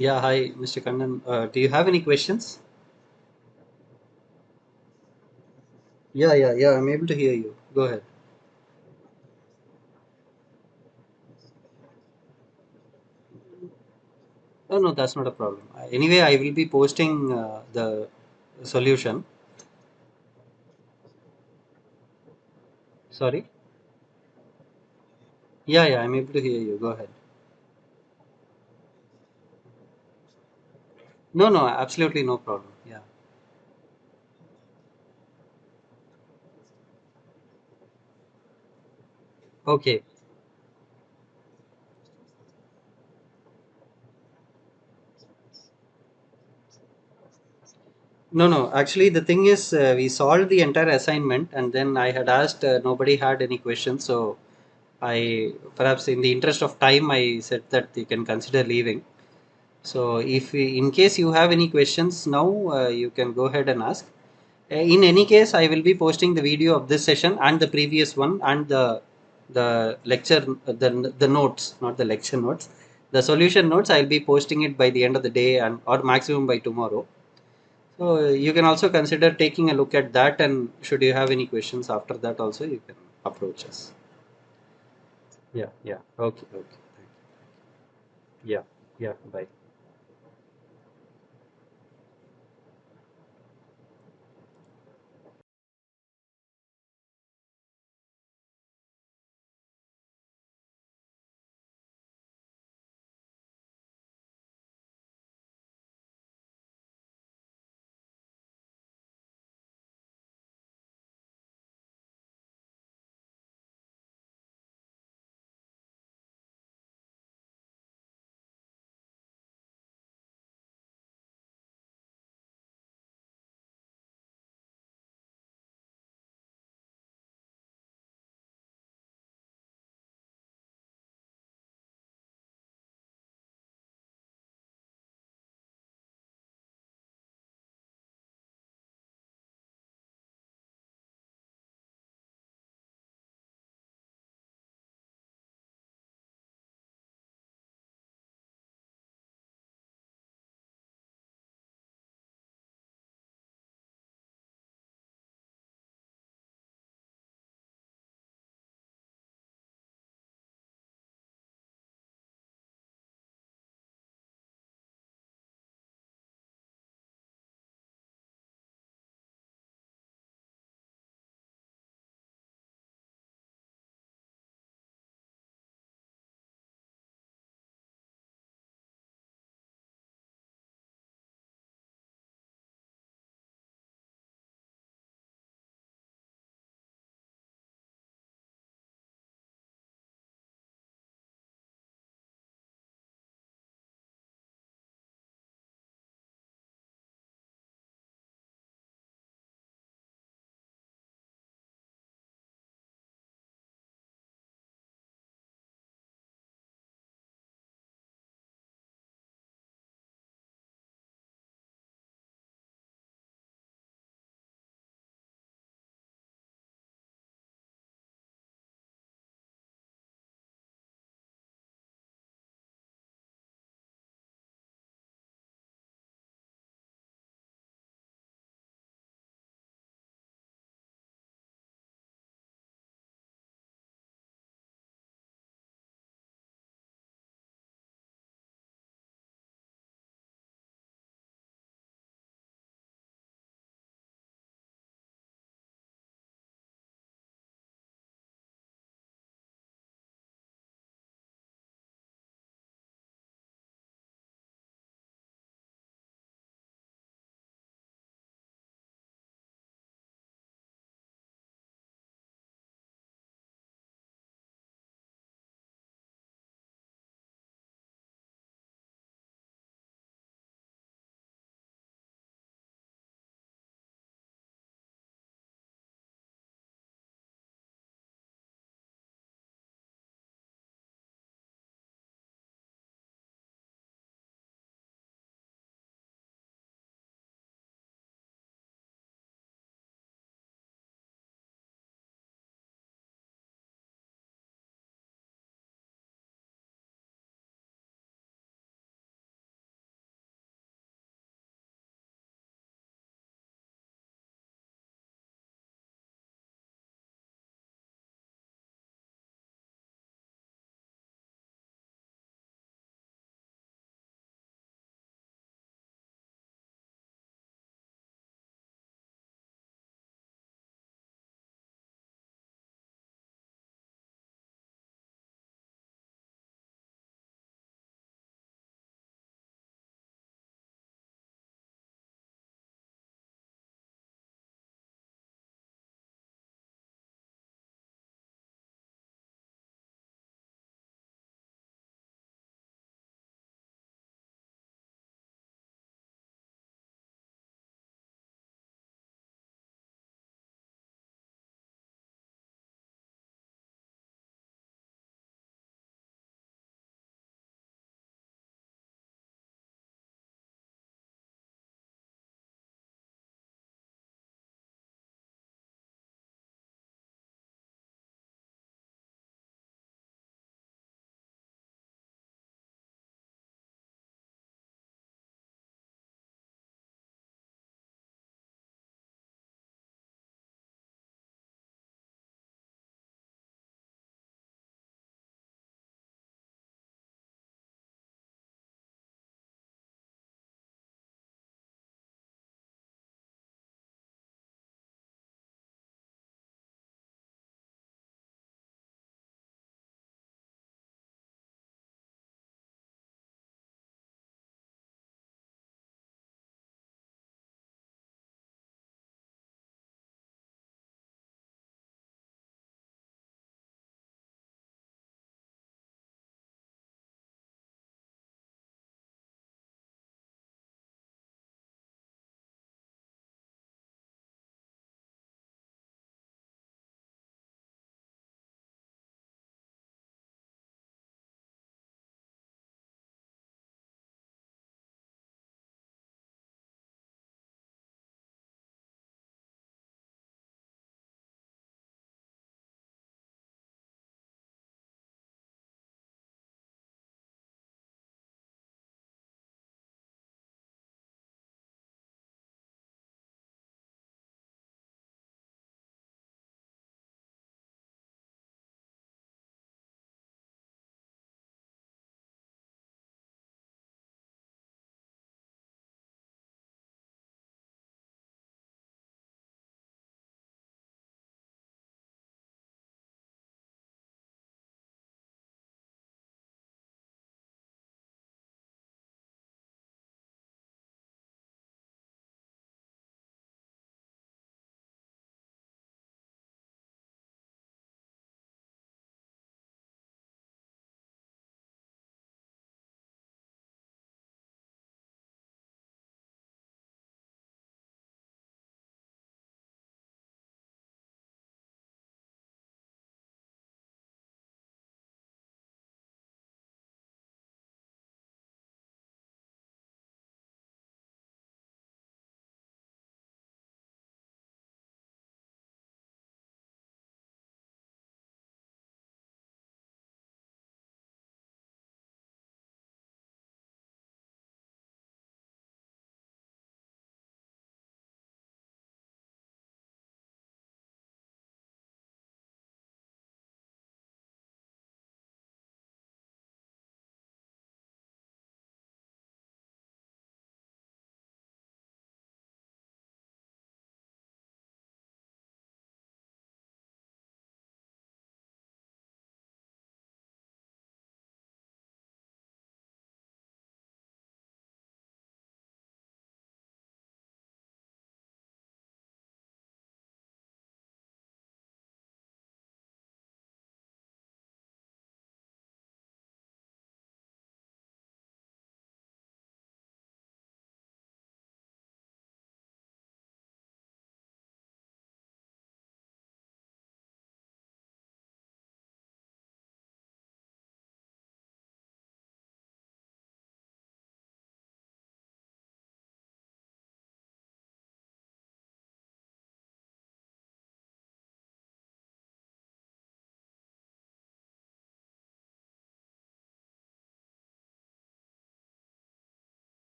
Yeah, hi, Mr. Kannan. Do you have any questions? Yeah. I'm able to hear you. Go ahead. Oh, no, that's not a problem. Anyway, I will be posting the solution. Sorry. Yeah, I'm able to hear you. Go ahead. No, absolutely no problem. Yeah. Okay. No. Actually, the thing is, we solved the entire assignment, and then I had asked, nobody had any questions. So I, perhaps in the interest of time, I said that you can consider leaving. So if in case you have any questions now, you can go ahead and ask. In any case, I will be posting the video of this session and the previous one and the lecture, the notes, not the lecture notes, the solution notes. I'll be posting it by the end of the day, and or maximum by tomorrow. So you can also consider taking a look at that, and should you have any questions after that, also you can approach us. Yeah. Okay. Thank you. Yeah. Bye.